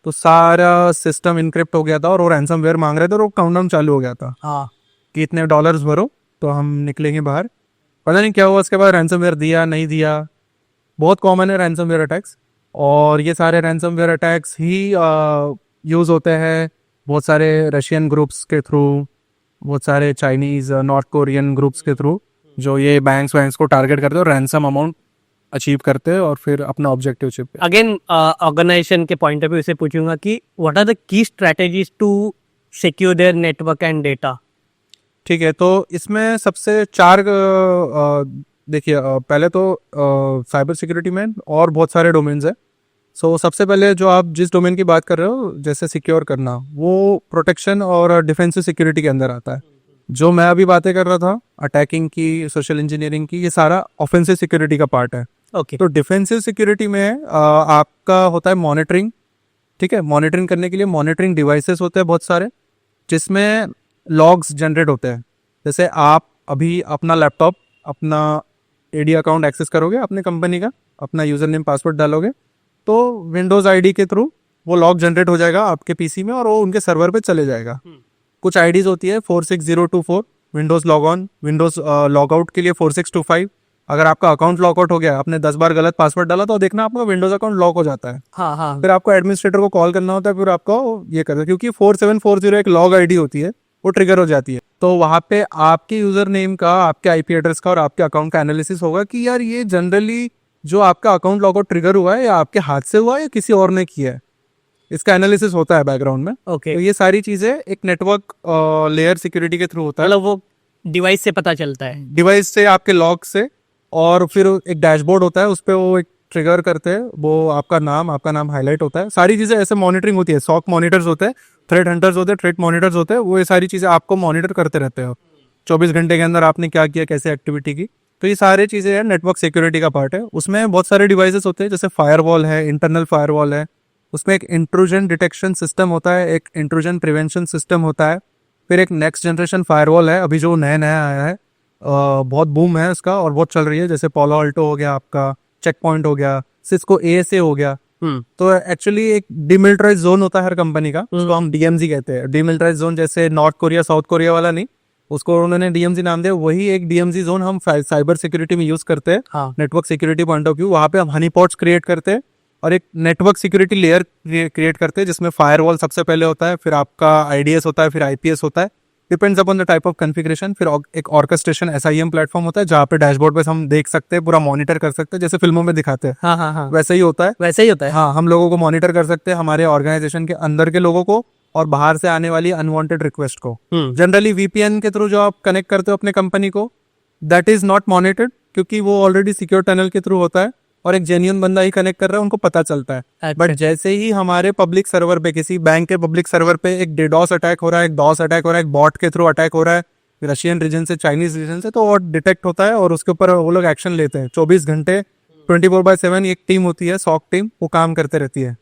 तो सारा सिस्टम इनक्रिप्ट हो गया था और वो रैंसमवेयर मांग रहे थे और वो काउंटडाउन चालू हो गया था, हाँ, कि इतने डॉलर्स भरो तो हम निकलेंगे बाहर। पता नहीं क्या हुआ उसके बाद, रैंसमवेयर दिया नहीं दिया। बहुत कॉमन है रैंसमवेयर अटैक्स, और ये सारे रैंसमवेयर अटैक्स ही यूज़ होते हैं बहुत सारे रशियन ग्रुप्स के थ्रू, बहुत सारे चाइनीज़, नॉर्थ कोरियन ग्रुप्स के थ्रू, जो ये बैंक्स को टारगेट करते हैं और रैंसम अमाउंट अचीव करते हैं और फिर अपना ऑब्जेक्टिव अचीव करते अगेन ऑर्गेनाइजेशन के पॉइंट ऑफ व्यू से पूछूंगा कि what are the key strategies to secure their network and data. हैं। ठीक है, तो इसमें सबसे चार देखिए पहले तो साइबर सिक्योरिटी में और बहुत सारे डोमेन्स है। सो सबसे पहले जो आप जिस डोमेन की बात कर रहे हो जैसे सिक्योर करना, वो प्रोटेक्शन और डिफेंसिव सिक्योरिटी के अंदर आता है। जो मैं अभी बातें कर रहा था अटैकिंग की, सोशल इंजीनियरिंग की, ये सारा ऑफेंसिव सिक्योरिटी का पार्ट है। ओके तो डिफेंसिव सिक्योरिटी में आपका होता है मॉनिटरिंग। ठीक है, मॉनिटरिंग करने के लिए मॉनिटरिंग डिवाइसेस होते हैं बहुत सारे, जिसमें लॉग्स जनरेट होते हैं। जैसे आप अभी अपना लैपटॉप, अपना एडी अकाउंट एक्सेस करोगे अपनी कंपनी का, अपना यूजर नेम पासवर्ड डालोगे, तो विंडोज आईडी के थ्रू वो लॉग जनरेट हो जाएगा आपके पीसी में और वो उनके सर्वर पे चले जाएगा। कुछ आईडीज होती है 46024, Windows log on, Windows log out के लिए 4625। अगर आपका अकाउंट लॉग आउट हो गया, आपने 10 बार गलत पासवर्ड डाला, तो देखना आपका विंडोज अकाउंट लॉक हो जाता है। हाँ हाँ फिर आपको एडमिनिस्ट्रेटर को कॉल करना होता है, फिर आपको ये करना है, क्योंकि 4740 एक लॉग आईडी होती है, वो ट्रिगर हो जाती है। तो वहाँ पे आपके यूजर नेम का, आपके आईपी एड्रेस का और आपके अकाउंट का एनालिसिस होगा कि यार ये जनरली जो आपका अकाउंट लॉग आउट ट्रिगर हुआ है या आपके हाथ से हुआ है या किसी और ने किया है, इसका एनालिसिस होता है बैकग्राउंड में। ओके तो ये सारी चीजें एक नेटवर्क लेयर सिक्योरिटी के थ्रू होता है, मतलब वो डिवाइस से पता चलता है। डिवाइस से, आपके लॉग से। और फिर एक डैशबोर्ड होता है, उस पर वो एक ट्रिगर करते हैं, वो आपका नाम हाईलाइट होता है। सारी चीजें ऐसे मॉनिटरिंग होती है। सॉक मॉनिटर्स होते हैं, थ्रेट हंटर्स होते हैं, थ्रेट मॉनिटर्स होते हैं, वो ये सारी चीजें आपको मॉनिटर करते रहते हैं 24 घंटे के अंदर आपने क्या किया, कैसे एक्टिविटी की। तो ये सारी चीजें हैं, नेटवर्क सिक्योरिटी का पार्ट है। उसमें बहुत सारे डिवाइसेस होते हैं, जैसे फायरवॉल है, इंटरनल फायरवॉल है, उसमें एक इंट्रूजन डिटेक्शन सिस्टम होता है, एक इंट्रूजन प्रिवेंशन सिस्टम होता है, फिर एक नेक्स्ट जनरेशन फायरवॉल है, अभी जो नया नया आया है, बहुत बूम है उसका और बहुत चल रही है। जैसे पोलो अल्टो हो गया, आपका चेक पॉइंट हो गया, सिस्को एएसए हो गया। तो एक्चुअली एक डिमिलिटराइज जोन होता है हर कंपनी का, उसको हम डीएमजी कहते हैं। डिमिलिटराइज जोन जैसे नॉर्थ कोरिया साउथ कोरिया वाला नहीं, उसको उन्होंने डीएमजी नाम दिया। वही एक डीएमजी जोन हम साइबर सिक्योरिटी में यूज करते हैं, हाँ network security point of view. वहाँ पे हम हनी पॉट्स क्रिएट करते हैं और एक नेटवर्क सिक्योरिटी लेयर क्रिएट करते हैं, जिसमें फायरवॉल सबसे पहले होता है, फिर आपका आईडीएस होता है, फिर आईपीएस होता है, depends upon the type of configuration. फिर एक ऑर्केस्ट्रेशन एसआईएम प्लेटफॉर्म होता है, जहाँ पे डैशबोर्ड पे हम देख सकते हैं, पूरा मॉनिटर कर सकते हैं, जैसे फिल्मों में दिखाते हैं हाँ हाँ हाँ वैसे ही होता है। वैसे ही होता है। हाँ, हम लोगों को मॉनिटर कर सकते हैं, हमारे ऑर्गेनाइजेशन के अंदर के लोगों को और बाहर से आने वाली अनवांटेड रिक्वेस्ट को। जनरली वीपीएन के थ्रू जो आप कनेक्ट करते हो अपने कंपनी को, दैट इज नॉट मॉनिटर्ड, क्योंकि वो ऑलरेडी सिक्योर टनल के थ्रू होता है और एक जेन्युइन बंदा ही कनेक्ट कर रहा है, उनको पता चलता है। अच्छा। बट जैसे ही हमारे पब्लिक सर्वर पे, किसी बैंक के पब्लिक सर्वर पे एक DDoS अटैक हो रहा है, एक डॉस अटैक हो रहा है, एक बॉट के थ्रू अटैक हो रहा है, रशियन रीजन से, चाइनीज रीजन से, तो वो डिटेक्ट होता है और उसके ऊपर वो लोग एक्शन लेते हैं। 24 घंटे 24/7 एक टीम होती है, सॉक टीम, वो काम करते रहती है।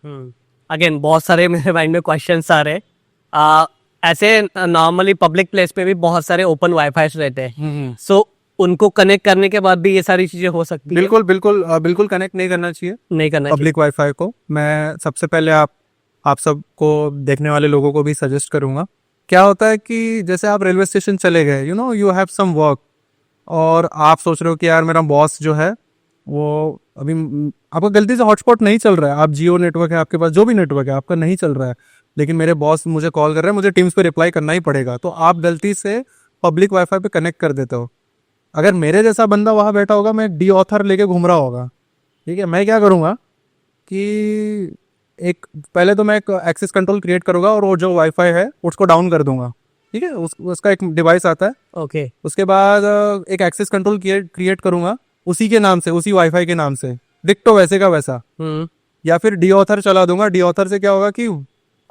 अगेन बहुत सारे मेरे माइंड में क्वेश्चंस आ रहे हैं। ऐसे नॉर्मली पब्लिक प्लेस पे भी बहुत सारे ओपन वाईफाई रहते हैं, सो उनको कनेक्ट करने के बाद भी ये सारी चीजें हो सकती है? बिल्कुल बिल्कुल बिल्कुल कनेक्ट नहीं करना चाहिए नहीं करना चाहिए। पब्लिक वाईफाई को। मैं सबसे पहले आप सबको, देखने वाले लोगों को भी सजेस्ट करूंगा। क्या होता है कि जैसे आप रेलवे स्टेशन चले गए, यू हैव सम वर्क, और आप सोच रहे हो कि यार मेरा बॉस जो है वो अभी आपका गलती से हॉटस्पॉट नहीं चल रहा है, आप जियो नेटवर्क है आपके पास, जो भी नेटवर्क है आपका नहीं चल रहा है, लेकिन मेरे बॉस मुझे कॉल कर रहे हैं, मुझे टीम्स पे रिप्लाई करना ही पड़ेगा, तो आप गलती से पब्लिक वाईफाई पे कनेक्ट कर देते हो। अगर मेरे जैसा बंदा वहां बैठा होगा, मैं डी ऑथर लेके घूम रहा होगा, ठीक है, मैं क्या करूंगा कि एक पहले तो मैं एक एक्सेस कंट्रोल क्रिएट करूंगा और वो जो वाईफाई है उसको डाउन कर दूंगा। ठीक है, उसका एक डिवाइस आता है। ओके उसके बाद एक एक्सेस कंट्रोल क्रिएट करूंगा उसी के नाम से, उसी वाईफाई के नाम से, डिक्टो वैसे का वैसा। या फिर डी ऑथर चला दूंगा। डी ऑथर से क्या होगा कि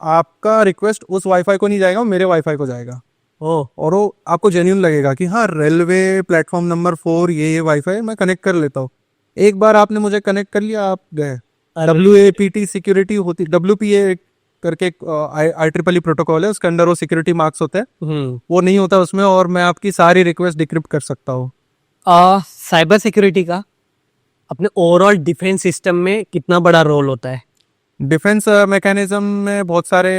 आपका रिक्वेस्ट उस वाईफाई को नहीं जाएगा, मेरे वाईफाई को जाएगा। और वो आपको जेन्युइन लगेगा कि हाँ, रेलवे प्लेटफॉर्म नंबर 4 ये वाईफाई मैं कनेक्ट कर लेता हूँ। एक बार आपने मुझे कनेक्ट कर लिया, आप गए। WAPT सिक्योरिटी होती, WPA करके IEEE प्रोटोकॉल है, उसके अंदर वो सिक्योरिटी मार्क्स होते हैं, वो नहीं होता उसमें, और मैं आपकी सारी रिक्वेस्ट डिक्रिप्ट कर सकता हूँ। साइबर सिक्योरिटी का अपने ओवरऑल डिफेंस सिस्टम में कितना बड़ा रोल होता है? डिफेंस मैकेनिज्म में बहुत सारे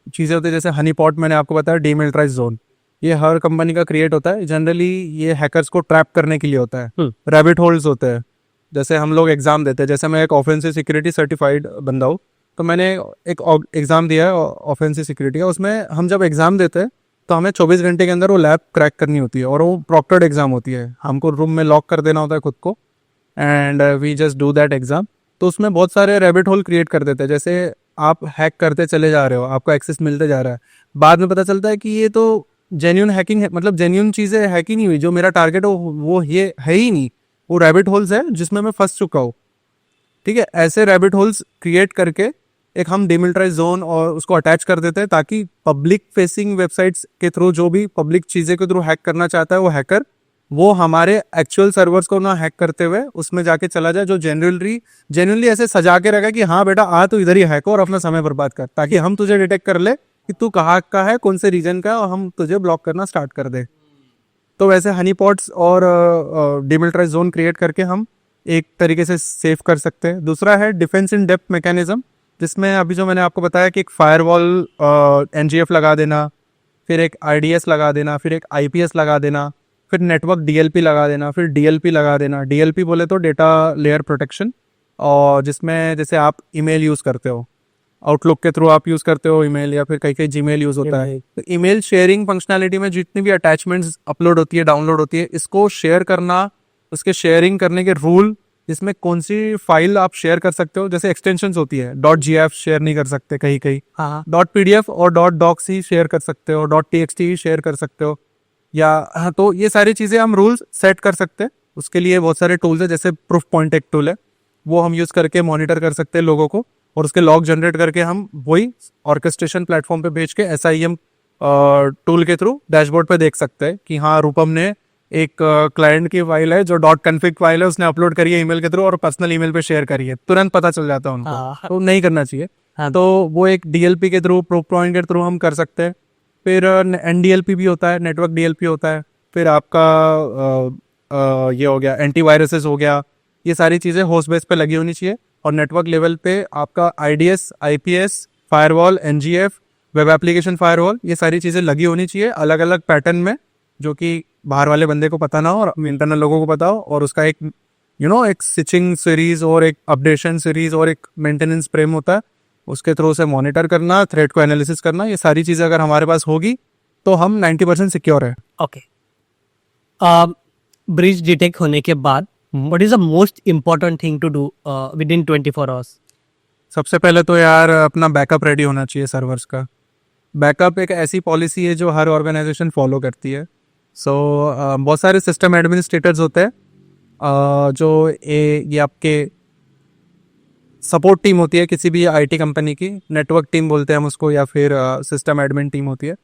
चीज़ें होती है, जैसे हनी पॉट मैंने आपको बताया, डीमिलिटराइज जोन, ये हर कंपनी का क्रिएट होता है। जनरली ये हैकर्स को ट्रैप करने के लिए होता है। रैबिट होल्स होते हैं, जैसे हम लोग एग्जाम देते हैं, जैसे मैं एक ऑफेंसिव सिक्योरिटी सर्टिफाइड बंदा हूँ, तो मैंने एक एग्जाम दिया है ऑफेंसिव सिक्योरिटी का। उसमें हम जब एग्जाम देते हैं तो हमें 24 घंटे के अंदर वो लैब क्रैक करनी होती है, और वो प्रॉक्टर्ड एग्जाम होती है, हमको रूम में लॉक कर देना होता है खुद को, and we just do that exam. तो उसमें बहुत सारे रैबिट होल क्रिएट कर देते हैं। जैसे आप हैक करते चले जा रहे हो, आपको एक्सेस मिलते जा रहा है, बाद में पता चलता है कि ये तो जेन्यून हैकिंग है, मतलब जेन्यून चीज़ें हैक ही नहीं हुई, जो मेरा टारगेट हो वो ये है ही नहीं, वो रैबिट होल्स है जिसमें मैं फंस चुका हूँ। ठीक है, ऐसे रैबिट होल्स क्रिएट करके एक हम डिमिलिटराइज जोन और उसको अटैच कर देते हैं, ताकि पब्लिक फेसिंग वेबसाइट्स के थ्रू जो भी पब्लिक चीज़ें के थ्रू हैक करना चाहता है वो हैकर, वो हमारे एक्चुअल सर्वर्स को ना हैक करते हुए उसमें जाके चला जाए, जो जेन्युइनली ऐसे सजा के रखा कि हाँ बेटा आ तो इधर ही हैक हो और अपना समय बर्बाद कर, ताकि हम तुझे डिटेक्ट कर ले कि तू कहाँ का है, कौन से रीजन का है, और हम तुझे ब्लॉक करना स्टार्ट कर दे। तो वैसे हनी पॉट्स और डिमिलिटराइज जोन क्रिएट करके हम एक तरीके से सेव कर सकते हैं। दूसरा है डिफेंस इन डेप्थ मैकेनिज्म, जिसमें अभी जो मैंने आपको बताया कि एक फायरवॉल एनजीएफ लगा देना, फिर एक आईडीएस लगा देना, फिर एक आईपीएस लगा देना, फिर नेटवर्क डीएलपी लगा देना, फिर डीएलपी लगा देना। डीएलपी बोले तो डेटा लेयर प्रोटेक्शन, और जिसमें जैसे आप ईमेल यूज़ करते हो, आउटलुक के थ्रू आप यूज़ करते हो ईमेल, या फिर कई कई जीमेल यूज़ होता है, तो ईमेल शेयरिंग फंक्शनैलिटी में जितनी भी अटैचमेंट्स अपलोड होती है, डाउनलोड होती है, इसको शेयर करना, उसके शेयरिंग करने के रूल, जिसमें कौन सी फाइल आप शेयर कर सकते हो, जैसे एक्सटेंशंस होती है, .gif शेयर नहीं कर सकते कहीं कहीं, हाँ .pdf और .docs ही शेयर कर सकते हो, .txt ही शेयर कर सकते हो, या हाँ, तो ये सारी चीज़ें हम रूल्स सेट कर सकते हैं। उसके लिए बहुत सारे टूल्स है, जैसे प्रूफ पॉइंट एक टूल है, वो हम यूज़ करके मॉनिटर कर सकते हैं लोगों को, और उसके लॉग जनरेट करके हम वही ऑर्केस्ट्रेशन प्लेटफॉर्म पे भेज के SIEM टूल के थ्रू डैशबोर्ड पे देख सकते हैं कि हाँ रूपम ने एक क्लाइंट की फाइल है जो .config फाइल है, उसने अपलोड करी है ईमेल के थ्रू और पर्सनल ईमेल पे शेयर करी है, तुरंत पता चल जाता है उनको। हाँ। तो नहीं करना चाहिए। हाँ। तो वो एक DLP के थ्रू, प्रूफ पॉइंट के थ्रू हम कर सकते हैं। फिर NDLP भी होता है, नेटवर्क DLP होता है। फिर आपका ये हो गया एंटीवायरसेस हो गया, ये सारी चीज़ें होस्ट बेस पे लगी होनी चाहिए। और नेटवर्क लेवल पे आपका IDS, IPS, firewall, NGF, web application firewall, ये सारी चीज़ें लगी होनी चाहिए अलग अलग पैटर्न में, जो कि बाहर वाले बंदे को पता ना हो और इंटरनल लोगों को पता हो। और उसका एक एक स्विचिंग सीरीज और एक अपडेशन सीरीज और एक मेंटेनेंस फ्रेम होता है, उसके थ्रू से मॉनिटर करना, थ्रेड को एनालिसिस करना, ये सारी चीज़ें अगर हमारे पास होगी तो हम 90% सिक्योर है। ओके, ब्रीच डिटेक्ट होने के बाद what is the most important thing to do within 24 hours? सबसे पहले तो यार अपना बैकअप रेडी होना चाहिए सर्वर्स का। बैकअप एक ऐसी पॉलिसी है जो हर ऑर्गेनाइजेशन फॉलो करती है। सो बहुत सारे सिस्टम एडमिनिस्ट्रेटर्स होते हैं, जो ये आपके सपोर्ट टीम होती है किसी भी IT कंपनी की, नेटवर्क टीम बोलते हैं हम उसको, या फिर सिस्टम एडमिन टीम होती है।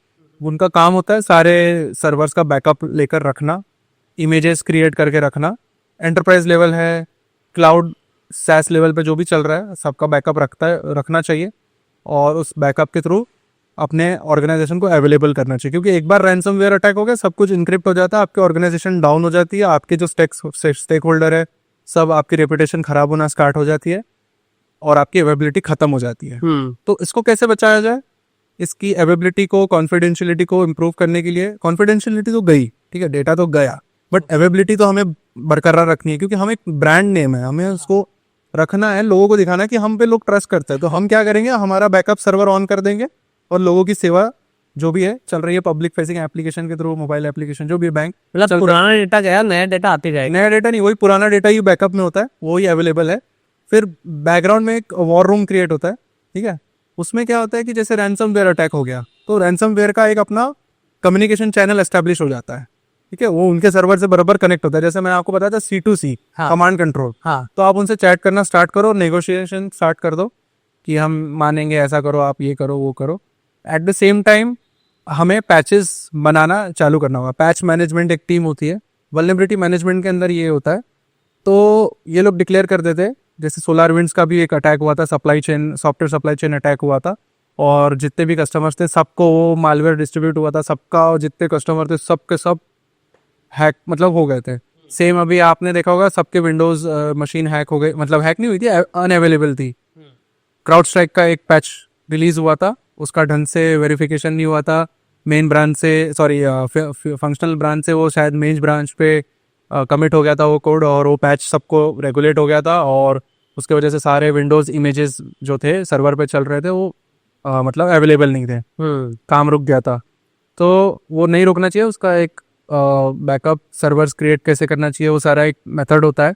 उनका काम होता है सारे सर्वर्स का बैकअप लेकर रखना, इमेजेस क्रिएट करके रखना। एंटरप्राइज लेवल है, क्लाउड SaaS लेवल पे जो भी चल रहा है, सबका बैकअप रखना चाहिए, और उस बैकअप के थ्रू अपने ऑर्गेनाइजेशन को अवेलेबल करना चाहिए। क्योंकि एक बार रैंसमवेयर अटैक हो गया, सब कुछ इनक्रिप्ट हो जाता है, आपकी ऑर्गेनाइजेशन डाउन हो जाती है, आपके जो स्टेक होल्डर है सब, आपकी रेपुटेशन खराब होना स्टार्ट हो जाती है, और आपकी अवेबिलिटी खत्म हो जाती है। तो इसको कैसे बचाया जाए? इसकी अवेबिलिटी को, कॉन्फिडेंशियलिटी को इम्प्रूव करने के लिए, कॉन्फिडेंशियलिटी तो गई, ठीक है, डेटा तो गया, बट अवेबिलिटी तो हमें बरकरार रखनी है, क्योंकि हम एक ब्रांड नेम है, हमें उसको रखना है, लोगों को दिखाना है कि हम पे लोग ट्रस्ट करते हैं। तो हम क्या करेंगे, हमारा बैकअप सर्वर ऑन कर देंगे, और लोगों की सेवा जो भी है चल रही है पब्लिक फेसिंग एप्लीकेशन के थ्रू, मोबाइल एप्लीकेशन जो भी बैंक, मतलब पुराना डेटा गया, नया डेटा आते जाएगा। नया डेटा नहीं, वही पुराना डेटा ही बैकअप में होता है, वही अवेलेबल है। फिर बैकग्राउंड में एक वॉर रूम क्रिएट होता है, ठीक है, उसमें क्या होता है कि जैसे रैंसमवेयर अटैक हो गया, तो रैंसमवेयर का एक अपना कम्युनिकेशन चैनल एस्टेब्लिश हो जाता है, ठीक है, वो उनके सर्वर से बराबर कनेक्ट होता है। जैसे मैंने आपको बताया था C2C, हाँ। कमांड कंट्रोल, हाँ। तो आप उनसे चैट करना स्टार्ट करो, नेगोशिएशन स्टार्ट कर दो कि हम मानेंगे, ऐसा करो, आप ये करो, वो करो। एट द सेम टाइम हमें पैचेस बनाना चालू करना होगा। पैच मैनेजमेंट एक टीम होती है, वल्नरेबिलिटी मैनेजमेंट के अंदर ये होता है। तो ये लोग डिक्लेयर कर देते हैं, जैसे SolarWinds का भी एक अटैक हुआ था, सॉफ्टवेयर सप्लाई चेन अटैक हुआ था, और जितने भी कस्टमर्स थे सबको वो मालवेयर डिस्ट्रीब्यूट हुआ था सबका, और जितने कस्टमर थे सबके सब हैक मतलब हो गए थे। सेम अभी आपने देखा होगा, सबके विंडोज मशीन हैक हो गई, मतलब हैक नहीं हुई थी, अनअवेलेबल थी। क्राउड स्ट्राइक का एक पैच रिलीज हुआ था, उसका ढंग से वेरिफिकेशन नहीं हुआ था, मेन ब्रांच से, सॉरी फंक्शनल ब्रांच से वो शायद मेन ब्रांच पे कमिट हो गया था वो कोड, और वो पैच सबको रेगुलेट हो गया था, और उसके वजह से सारे विंडोज इमेजेस जो थे सर्वर पे चल रहे थे वो मतलब अवेलेबल नहीं थे, काम रुक गया था। तो वो नहीं रुकना चाहिए, उसका एक बैकअप सर्वर्स क्रिएट कैसे करना चाहिए, वो सारा एक मेथड होता है।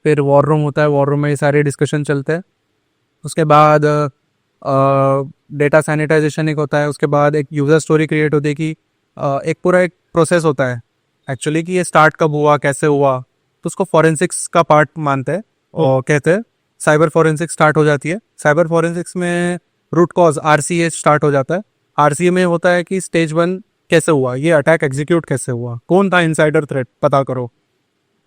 फिर वॉर रूम होता है, वॉर रूम में ये सारे डिस्कशन चलते हैं। उसके बाद डेटा सैनिटाइजेशन एक होता है। उसके बाद एक यूज़र स्टोरी क्रिएट होती है कि एक पूरा एक प्रोसेस होता है एक्चुअली कि ये स्टार्ट कब हुआ, कैसे हुआ, तो उसको फॉरेंसिक्स का पार्ट मानते हैं और कहते हैं साइबर फॉरेंसिक्स स्टार्ट हो जाती है। साइबर फॉरेंसिक्स में रूट कॉज RCA स्टार्ट हो जाता है। RCA में होता है कि स्टेज 1 कैसे हुआ, ये अटैक एग्जीक्यूट कैसे हुआ, कौन था इनसाइडर थ्रेट, पता करो।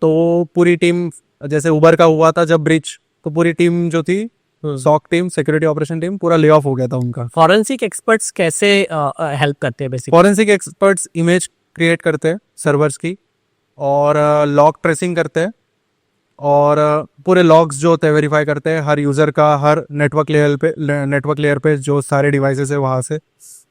तो पूरी टीम, जैसे उबर का हुआ था जब ब्रिच, तो पूरी टीम जो थी, SOC team, security operation team, पूरा ले ऑफ हो गया था उनका। फॉरेंसिक एक्सपर्ट्स कैसे हेल्प करते हैं basically? Forensic experts image create करते हैं सर्वर्स की, और लॉग ट्रेसिंग करते हैं, और पूरे लॉग्स जो होते हैं वेरीफाई करते हैं हर यूज़र का, हर नेटवर्क लेयर पे जो सारे डिवाइसेस है वहाँ से,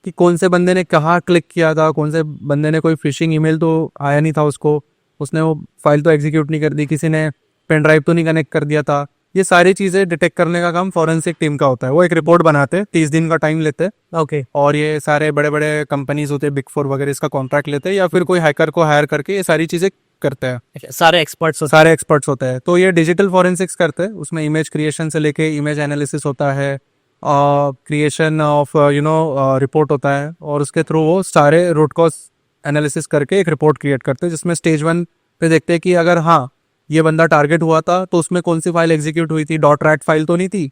कि कौन से बंदे ने कहाँ क्लिक किया था, कौन से बंदे ने, कोई फिशिंग ईमेल तो आया नहीं था उसको, उसने वो फाइल तो एग्जीक्यूट नहीं कर दी, किसी ने पेन ड्राइव तो नहीं कनेक्ट कर दिया था। ये सारी चीज़ें डिटेक्ट करने का काम फॉरेंसिक टीम का होता है। वो एक रिपोर्ट बनाते हैं, 30 दिन का टाइम लेते हैं। ओके। और ये सारे बड़े बड़े कंपनीज होते हैं, बिग 4 वगैरह, इसका कॉन्ट्रैक्ट लेते हैं, या फिर कोई हैकर को हायर करके ये सारी चीज़ें करते हैं। सारे एक्सपर्ट्स सारे एक्सपर्ट्स होते हैं। तो ये डिजिटल फॉरेंसिक्स करते हैं, उसमें इमेज क्रिएशन से लेके इमेज एनालिसिस होता है, क्रिएशन ऑफ रिपोर्ट होता है, और उसके थ्रू वो सारे रूट कॉज एनालिसिस करके एक रिपोर्ट क्रिएट करते हैं, जिसमें स्टेज 1 पे देखते हैं कि अगर हाँ ये बंदा टारगेट हुआ था तो उसमें कौन सी फाइल एग्जीक्यूट हुई थी, .rat फाइल तो नहीं थी,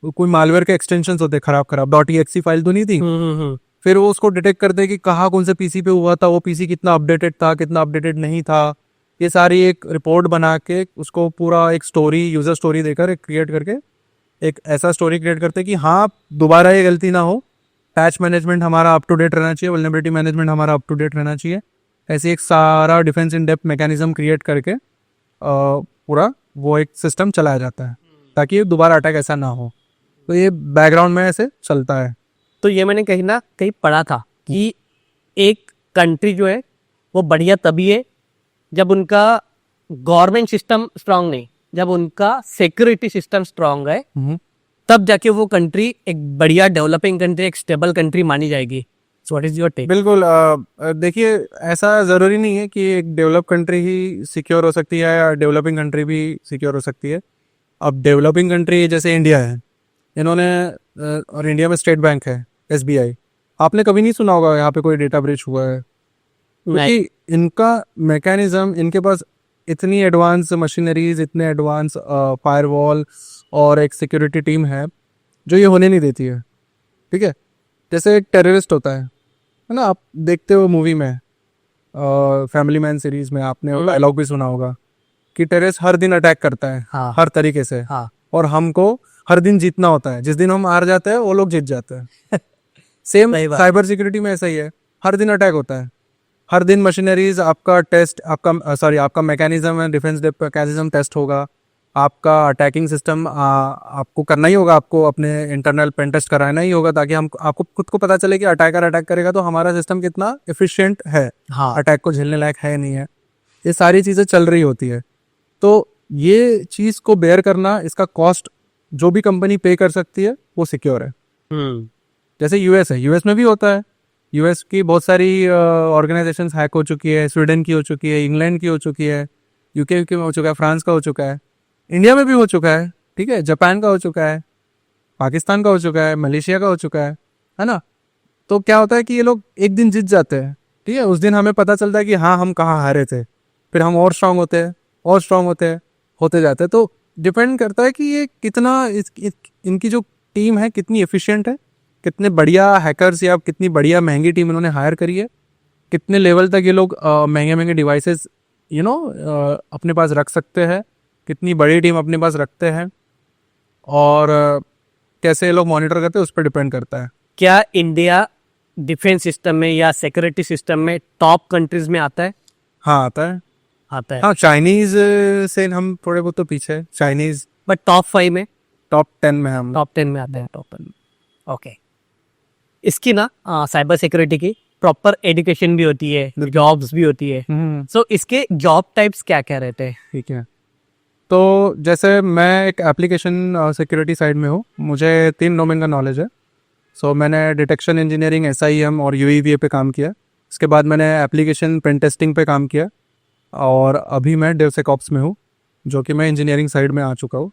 कोई मालवेयर के एक्सटेंशंस होते खराब, .exe फाइल तो नहीं थी। फिर वो उसको डिटेक्ट करते हैं कि कहाँ कौन से पीसी पे हुआ था, वो पीसी कितना अपडेटेड था, कितना अपडेटेड नहीं था। ये सारी एक रिपोर्ट बना के उसको पूरा एक स्टोरी, यूजर स्टोरी देकर एक क्रिएट करके एक ऐसा स्टोरी क्रिएट करते हैं कि हाँ दोबारा ये गलती ना हो, पैच मैनेजमेंट हमारा अप टू डेट रहना चाहिए, वल्नरेबिलिटी मैनेजमेंट हमारा अप टू डेट रहना चाहिए। ऐसे एक सारा defence in depth mechanism create करके पूरा वो एक सिस्टम चलाया जाता है ताकि दोबारा अटैक ऐसा ना हो। तो ये बैकग्राउंड में ऐसे चलता है। तो ये मैंने कहीं ना कहीं पढ़ा था कि एक कंट्री जो है वो बढ़िया तभी है जब उनका गवर्नमेंट सिस्टम स्ट्रांग नहीं, जब उनका सिक्योरिटी सिस्टम स्ट्रांग है, तब जाके वो कंट्री एक बढ़िया डेवलपिंग कंट्री, एक स्टेबल कंट्री मानी जाएगी। So what is your take? बिल्कुल। देखिए, ऐसा ज़रूरी नहीं है कि एक डेवलप कंट्री ही सिक्योर हो सकती है या डेवलपिंग कंट्री भी सिक्योर हो सकती है। अब डेवलपिंग कंट्री जैसे इंडिया है, इन्होंने और इंडिया में स्टेट बैंक है, SBI, आपने कभी नहीं सुना होगा यहाँ पे कोई डेटा ब्रीच हुआ है, क्योंकि इनका मैकेनिज्म, इनके पास इतनी एडवांस मशीनरीज, इतने एडवांस फायरवॉल और एक सिक्योरिटी टीम है जो ये होने नहीं देती है। ठीक है, जैसे एक टेररिस्ट होता है ना, आप देखते हो मूवी में, फैमिली मैन सीरीज में आपने डायलॉग भी सुना होगा कि टेररिस्ट हर दिन अटैक करता है, हाँ। हर तरीके से, हाँ। और हमको हर दिन जीतना होता है। जिस दिन हम हार जाते हैं वो लोग जीत जाते हैं। सेम साइबर सिक्योरिटी में ऐसा ही है, हर दिन अटैक होता है, हर दिन मशीनरीज, आपका टेस्ट, आपका मैकेनिज्म है, डिफेंस मैकेनिज्म टेस्ट होगा, आपका अटैकिंग सिस्टम आपको करना ही होगा, आपको अपने इंटरनल पेन टेस्ट कराना ही होगा, ताकि हम आपको खुद को पता चले कि अटैकर अटैक करेगा तो हमारा सिस्टम कितना एफिशिएंट है, अटैक को झेलने लायक है नहीं है। ये सारी चीज़ें चल रही होती है। तो ये चीज़ को बेयर करना, इसका कॉस्ट जो भी कंपनी पे कर सकती है वो सिक्योर है। जैसे यूएस है, यूएस में भी होता है, यूएस की बहुत सारी ऑर्गेनाइजेशंस हैक हो चुकी है, स्वीडन की हो चुकी है, इंग्लैंड की हो चुकी है, यूके में हो चुका है, फ्रांस का हो चुका है, इंडिया में भी हो चुका है, ठीक है, जापान का हो चुका है, पाकिस्तान का हो चुका है, मलेशिया का हो चुका है ना। तो क्या होता है कि ये लोग एक दिन जीत जाते हैं, ठीक है, उस दिन हमें पता चलता है कि हाँ हम कहाँ हारे थे, फिर हम और स्ट्रांग होते हैं, और स्ट्रांग होते जाते हैं। तो डिपेंड करता है कि ये कितना इनकी जो टीम है कितनी एफिशिएंट है, कितने बढ़िया हैकर्स या कितनी बढ़िया महंगी टीम इन्होंने हायर करी है, कितने लेवल तक ये लोग महंगे महंगे डिवाइसेस अपने पास रख सकते हैं, कितनी बड़ी टीम अपने पास रखते हैं, और कैसे ये लोग मॉनिटर करते हैं, उस पर डिपेंड करता है। क्या इंडिया डिफेंस सिस्टम में या सिक्योरिटी सिस्टम में टॉप कंट्रीज में आता है? हाँ, आता है। हाँ, चाइनीज से हम थोड़े बहुत तो पीछे है, चाइनीज, बट टॉप 5 में, टॉप 10 में हम, टॉप 10 में आते हैं, टॉप 10 में। ओके। इसकी ना साइबर सिक्योरिटी की प्रॉपर एजुकेशन भी होती है, जॉब्स भी होती है। सो इसके जॉब टाइप्स क्या क्या रहते हैं? ठीक है, तो जैसे मैं एक एप्लीकेशन सिक्योरिटी साइड में हूँ, मुझे 3 डोमेन का नॉलेज है। सो मैंने डिटेक्शन इंजीनियरिंग, SIEM और UEVA पे काम किया। इसके बाद मैंने एप्लीकेशन पेन टेस्टिंग पे काम किया, और अभी मैं DevSecOps में हूँ। जो कि मैं इंजीनियरिंग साइड में आ चुका हूँ।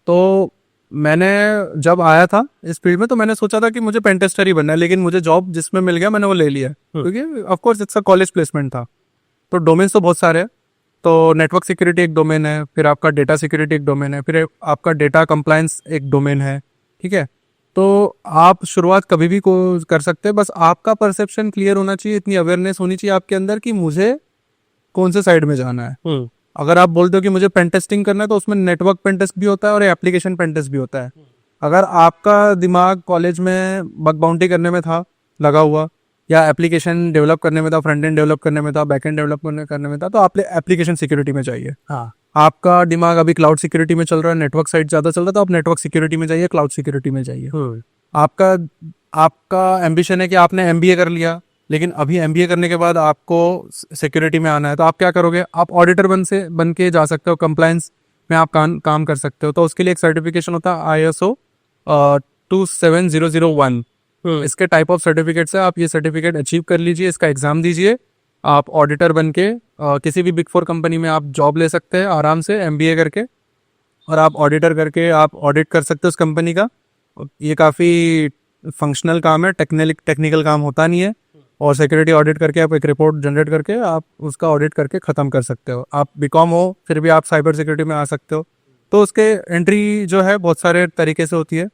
तो मैंने जब आया था इस फील्ड में तो मैंने सोचा था कि मुझे पेन टेस्टर ही बनना है, लेकिन मुझे जॉब जिसमें मिल गया मैंने वो ले लिया, क्योंकि of course it's a college placement था। तो डोमेन्स तो बहुत सारे हैं। तो नेटवर्क सिक्योरिटी एक डोमेन है, फिर आपका डेटा सिक्योरिटी एक डोमेन है, फिर आपका डेटा कंप्लायंस एक डोमेन है, ठीक है। तो आप शुरुआत कभी भी को कर सकते हैं, बस आपका परसेप्शन क्लियर होना चाहिए, इतनी अवेयरनेस होनी चाहिए आपके अंदर कि मुझे कौन से साइड में जाना है। अगर आप बोलते हो कि मुझे पेन टेस्टिंग करना है तो उसमें नेटवर्क पेन टेस्ट भी होता है और एप्लीकेशन पेन टेस्ट भी होता है। अगर आपका दिमाग कॉलेज में बग बाउंटी करने में था लगा हुआ, या एप्लीकेशन डेवलप करने में था, फ्रंट एंड डेवलप करने में था, बैक एंड डेवलप करने में था, तो आप एप्लीकेशन सिक्योरिटी में जाइए। हाँ, आपका दिमाग अभी क्लाउड सिक्योरिटी में चल रहा है, नेटवर्क साइड ज़्यादा चल रहा है, तो आप नेटवर्क सिक्योरिटी में जाइए, क्लाउड सिक्योरिटी में जाइए। आपका आपका एम्बिशन है कि आपने एमबीए कर लिया, लेकिन अभी एमबीए करने के बाद आपको सिक्योरिटी में आना है, तो आप क्या करोगे? आप ऑडिटर बन के जा सकते हो, कंप्लायंस में आप काम कर सकते हो। तो उसके लिए एक सर्टिफिकेशन होता है ISO 27001। इसके टाइप ऑफ सर्टिफिकेट्स है, आप ये सर्टिफिकेट अचीव कर लीजिए, इसका एग्जाम दीजिए, आप ऑडिटर बन के किसी भी बिग 4 कंपनी में आप जॉब ले सकते हैं आराम से एमबीए करके, और आप ऑडिटर करके आप ऑडिट कर सकते हो उस कंपनी का। ये काफ़ी फंक्शनल काम है, टेक्निकल काम होता नहीं है। और सिक्योरिटी ऑडिट करके आप एक रिपोर्ट जनरेट करके आप उसका ऑडिट करके ख़त्म कर सकते हो। आप बीकॉम हो फिर भी आप साइबर सिक्योरिटी में आ सकते हो। तो उसके एंट्री जो है बहुत सारे तरीके से होती है।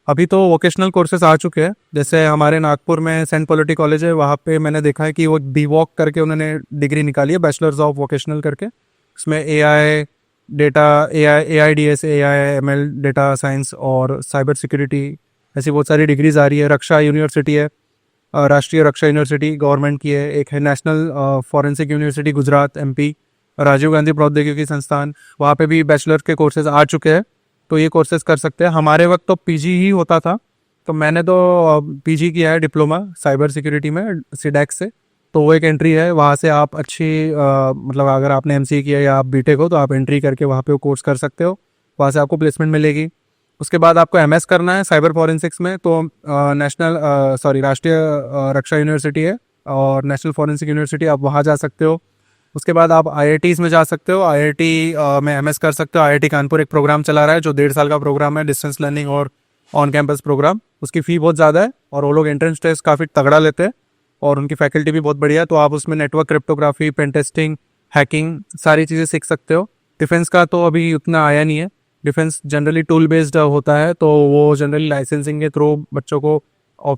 अभी तो वोकेशनल कोर्सेज आ चुके हैं, जैसे हमारे नागपुर में सेंट पॉलिटी कॉलेज है, वहाँ पे मैंने देखा है कि वो बीवॉक करके उन्होंने डिग्री निकाली है, बैचलर्स ऑफ वोकेशनल करके। उसमें AI data, AIDS, AIML data science और साइबर सिक्योरिटी, ऐसी बहुत सारी डिग्रीज आ रही है। रक्षा यूनिवर्सिटी है, राष्ट्रीय रक्षा यूनिवर्सिटी गवर्नमेंट की है। एक है national forensic university Gujarat MP, Rajiv Gandhi प्रौद्योगिकी संस्थान, वहाँ पे भी बैचलर के कोर्सेज आ चुके हैं, तो ये कोर्सेज कर सकते हैं। हमारे वक्त तो पीजी ही होता था, तो मैंने तो पीजी किया है, डिप्लोमा साइबर सिक्योरिटी में सीडैक से। तो वो एक एंट्री है, वहाँ से आप अच्छी मतलब अगर आपने MCA किया या आप बीटेक हो तो आप एंट्री करके वहाँ पे वो कोर्स कर सकते हो, वहाँ से आपको प्लेसमेंट मिलेगी। उसके बाद आपको MS करना है साइबर फॉरेंसिक्स में, तो राष्ट्रीय रक्षा यूनिवर्सिटी है और नेशनल फॉरेंसिक यूनिवर्सिटी, आप वहाँ जा सकते हो। उसके बाद आप IITs में जा सकते हो, IIT में MS कर सकते हो। IIT कानपुर एक प्रोग्राम चला रहा है जो 1.5 साल का प्रोग्राम है, डिस्टेंस लर्निंग और ऑन कैंपस प्रोग्राम। उसकी फ़ी बहुत ज़्यादा है और वो लोग एंट्रेंस टेस्ट काफ़ी तगड़ा लेते हैं और उनकी फैकल्टी भी बहुत बढ़िया है। तो आप उसमें network cryptography, pen testing, hacking, सारी चीज़ें सीख सकते हो। डिफेंस का तो अभी उतना आया नहीं है, डिफेंस जनरली टूल बेस्ड होता है, तो वो जनरली लाइसेंसिंग के थ्रू बच्चों को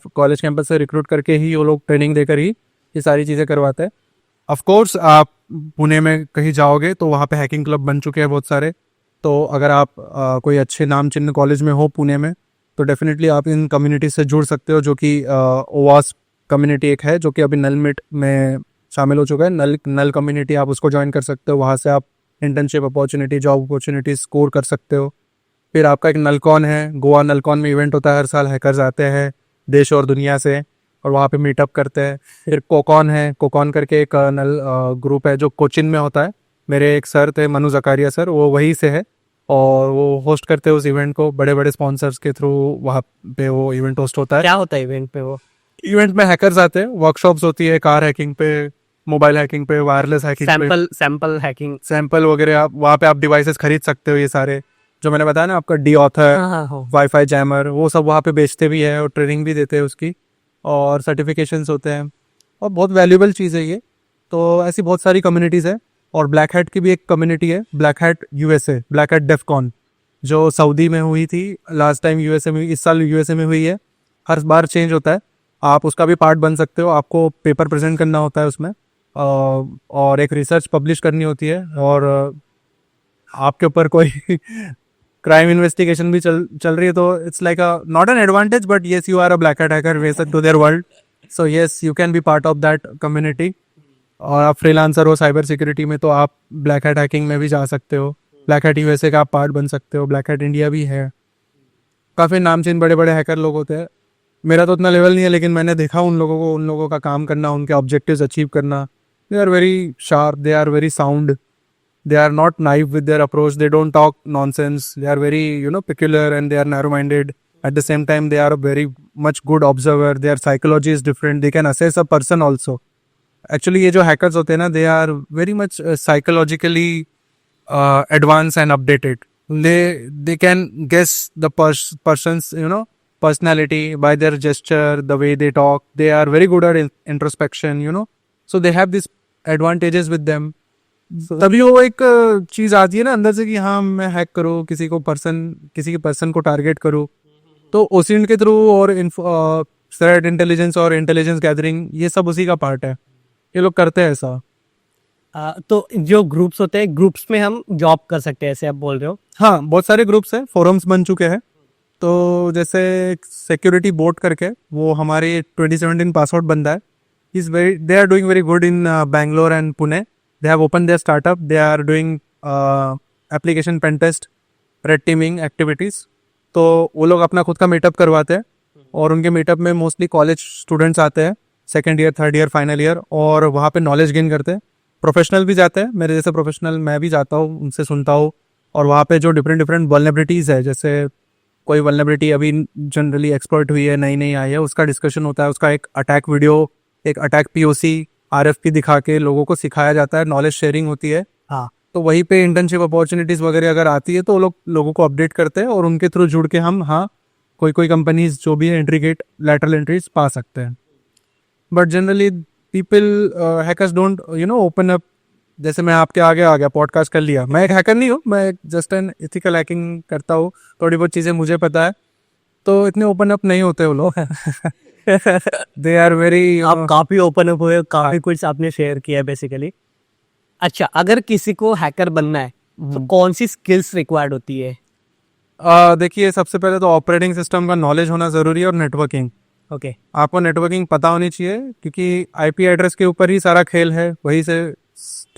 कॉलेज कैंपस से रिक्रूट करके ही वो लोग ट्रेनिंग देकर ही ये सारी चीज़ें करवाते हैं। ऑफ कोर्स आप पुणे में कहीं जाओगे तो वहाँ पे हैकिंग क्लब बन चुके हैं बहुत सारे। तो अगर आप कोई अच्छे नाम चिन्ह कॉलेज में हो पुणे में, तो डेफिनेटली आप इन कम्युनिटी से जुड़ सकते हो, जो कि OWASP कम्युनिटी एक है जो कि अभी नलमिट में शामिल हो चुका है। नल कम्युनिटी, आप उसको ज्वाइन कर सकते हो, वहाँ से आप internship opportunity, job opportunity score कर सकते हो। फिर आपका एक नलकॉन है, गोवा नलकॉन में इवेंट होता है हर साल, हैकर्स आते हैं देश और दुनिया से और वहाँ पे मीटअप करते हैं। फिर कोकॉन है, कोकॉन करके एक नल ग्रुप है जो कोचिन में होता है। मेरे एक सर थे मनु जकारिया सर, वो वहीं से है और वो होस्ट करते हैं उस इवेंट को, बड़े बड़े स्पॉन्सर्स के थ्रू वहाँ पे वो इवेंट होस्ट होता है। क्या होता है इवेंट पे? वो इवेंट में हैकर्स आते हैं, वर्कशॉप्स होती है कार हैकिंग पे, मोबाइल हैकिंग पे, वायरलेस हैकिंग पे, सैंपल हैकिंग, सैंपल वगैरह। आप वहाँ पे आप डिवाइसेस खरीद सकते हो, ये सारे जो मैंने बताया ना, आपका डी ऑथर, वाईफाई जैमर, वो सब वहाँ पे बेचते भी है और ट्रेनिंग भी देते हैं उसकी, और सर्टिफिकेशंस होते हैं और बहुत वैल्यूएबल चीज़ है ये। तो ऐसी बहुत सारी कम्युनिटीज़ है। और ब्लैक हैट की भी एक कम्युनिटी है, black hat USA, black hat DEF CON, जो सऊदी में हुई थी लास्ट टाइम, USA में, इस साल USA में हुई है। हर बार चेंज होता है, आप उसका भी पार्ट बन सकते हो। आपको पेपर प्रेजेंट करना होता है उसमें और एक रिसर्च पब्लिश करनी होती है, और आपके ऊपर कोई क्राइम इन्वेस्टिगेशन भी चल रही है, तो it's like a not an advantage, but yes you are a black hat hacker वेसन to their world, so yes you can be part of that community. और आप फ्रीलांसर हो साइबर सिक्योरिटी में, तो आप ब्लैक हैट हैकिंग में भी जा सकते हो। ब्लैक हैट USA का आप पार्ट बन सकते हो, ब्लैक हैट इंडिया भी है। काफ़ी नामचीन बड़े बड़े हैकर लोग होते हैं। मेरा तो उतना लेवल नहीं है, लेकिन मैंने देखा उन लोगों का काम करना, उनके ऑब्जेक्टिव्स अचीव करना। They are very sharp, they are very sound, they are not naive with their approach, they don't talk nonsense, they are very peculiar, and they are narrow minded. At the same time they are a very much good observer, their psychology is different, they can assess a person also. Actually ये जो hackers होते हैं ना, they are very much psychologically advanced and updated. They can guess the person's personality by their gesture, the way they talk. They are very good at introspection. So they have these advantages with them. तभी वो एक चीज आती है ना अंदर से कि हाँ मैं हैक करूँ किसी के पर्सन को टारगेट करूँ. तो ओसिंट के थ्रू और थ्रेट इंटेलिजेंस और इंटेलिजेंस गैदरिंग ये सब उसी का पार्ट है. ये लोग करते हैं ऐसा. तो जो ग्रुप्स होते हैं, ग्रुप्स में हम जॉब कर सकते हैं, ऐसे आप बोल रहे हो? हाँ, बहुत सारे ग्रुप्स हैं, फोरम्स बन चुके हैं. तो जैसे सिक्योरिटी बोर्ड करके वो हमारे 2017 पास आउट बंदा है. They are doing very good in Bangalore and Pune. They have open their startup. They are doing application pen test, red teaming activities. तो वो लोग अपना खुद का मीटअप करवाते हैं और उनके मीटअप में मोस्टली कॉलेज स्टूडेंट्स आते हैं, second year, third year, final year, और वहाँ पे नॉलेज गेन करते हैं. प्रोफेशनल भी जाते हैं, मेरे जैसे प्रोफेशनल मैं भी जाता हूँ, उनसे सुनता हूँ. और वहाँ पे जो डिफरेंट वल्नरेबिलिटीज़ है, जैसे कोई वल्नरेबिलिटी अभी जनरली एक्सप्लॉइट हुई है, नई आई है, उसका डिस्कशन होता है. उसका एक अटैक वीडियो, एक अटैक POC, RFP दिखा के लोगों को सिखाया जाता है. नॉलेज शेयरिंग होती है. हाँ. तो वहीं पे इंटर्नशिप अपॉर्चुनिटीज़ वगैरह अगर आती है तो लोगों को अपडेट करते हैं और उनके थ्रू जुड़ के हम कोई कंपनीज जो भी है एंट्री लैटरल एंट्रीज पा सकते हैं. But generally people hackers don't open up. जैसे मैं आपके आगे आ गया, पॉडकास्ट कर लिया. मैं एक हैकर नहीं हूँ, मैं जस्ट एन एथिकल हैकिंग करता हूँ. थोड़ी बहुत चीज़ें मुझे पता है. तो इतने ओपन अप नहीं होते वो लोग. They are very. आप काफी ओपन अप हुए, काफी कुछ आपने शेयर किया है बेसिकली. अच्छा, अगर किसी को हैकर बनना है तो कौन सी स्किल्स रिक्वायर्ड होती है? देखिए, सबसे पहले तो ऑपरेटिंग सिस्टम का नॉलेज होना ज़रूरी है और नेटवर्किंग. ओके. आपको नेटवर्किंग पता होनी चाहिए क्योंकि IP एड्रेस के ऊपर ही सारा खेल है, वहीं से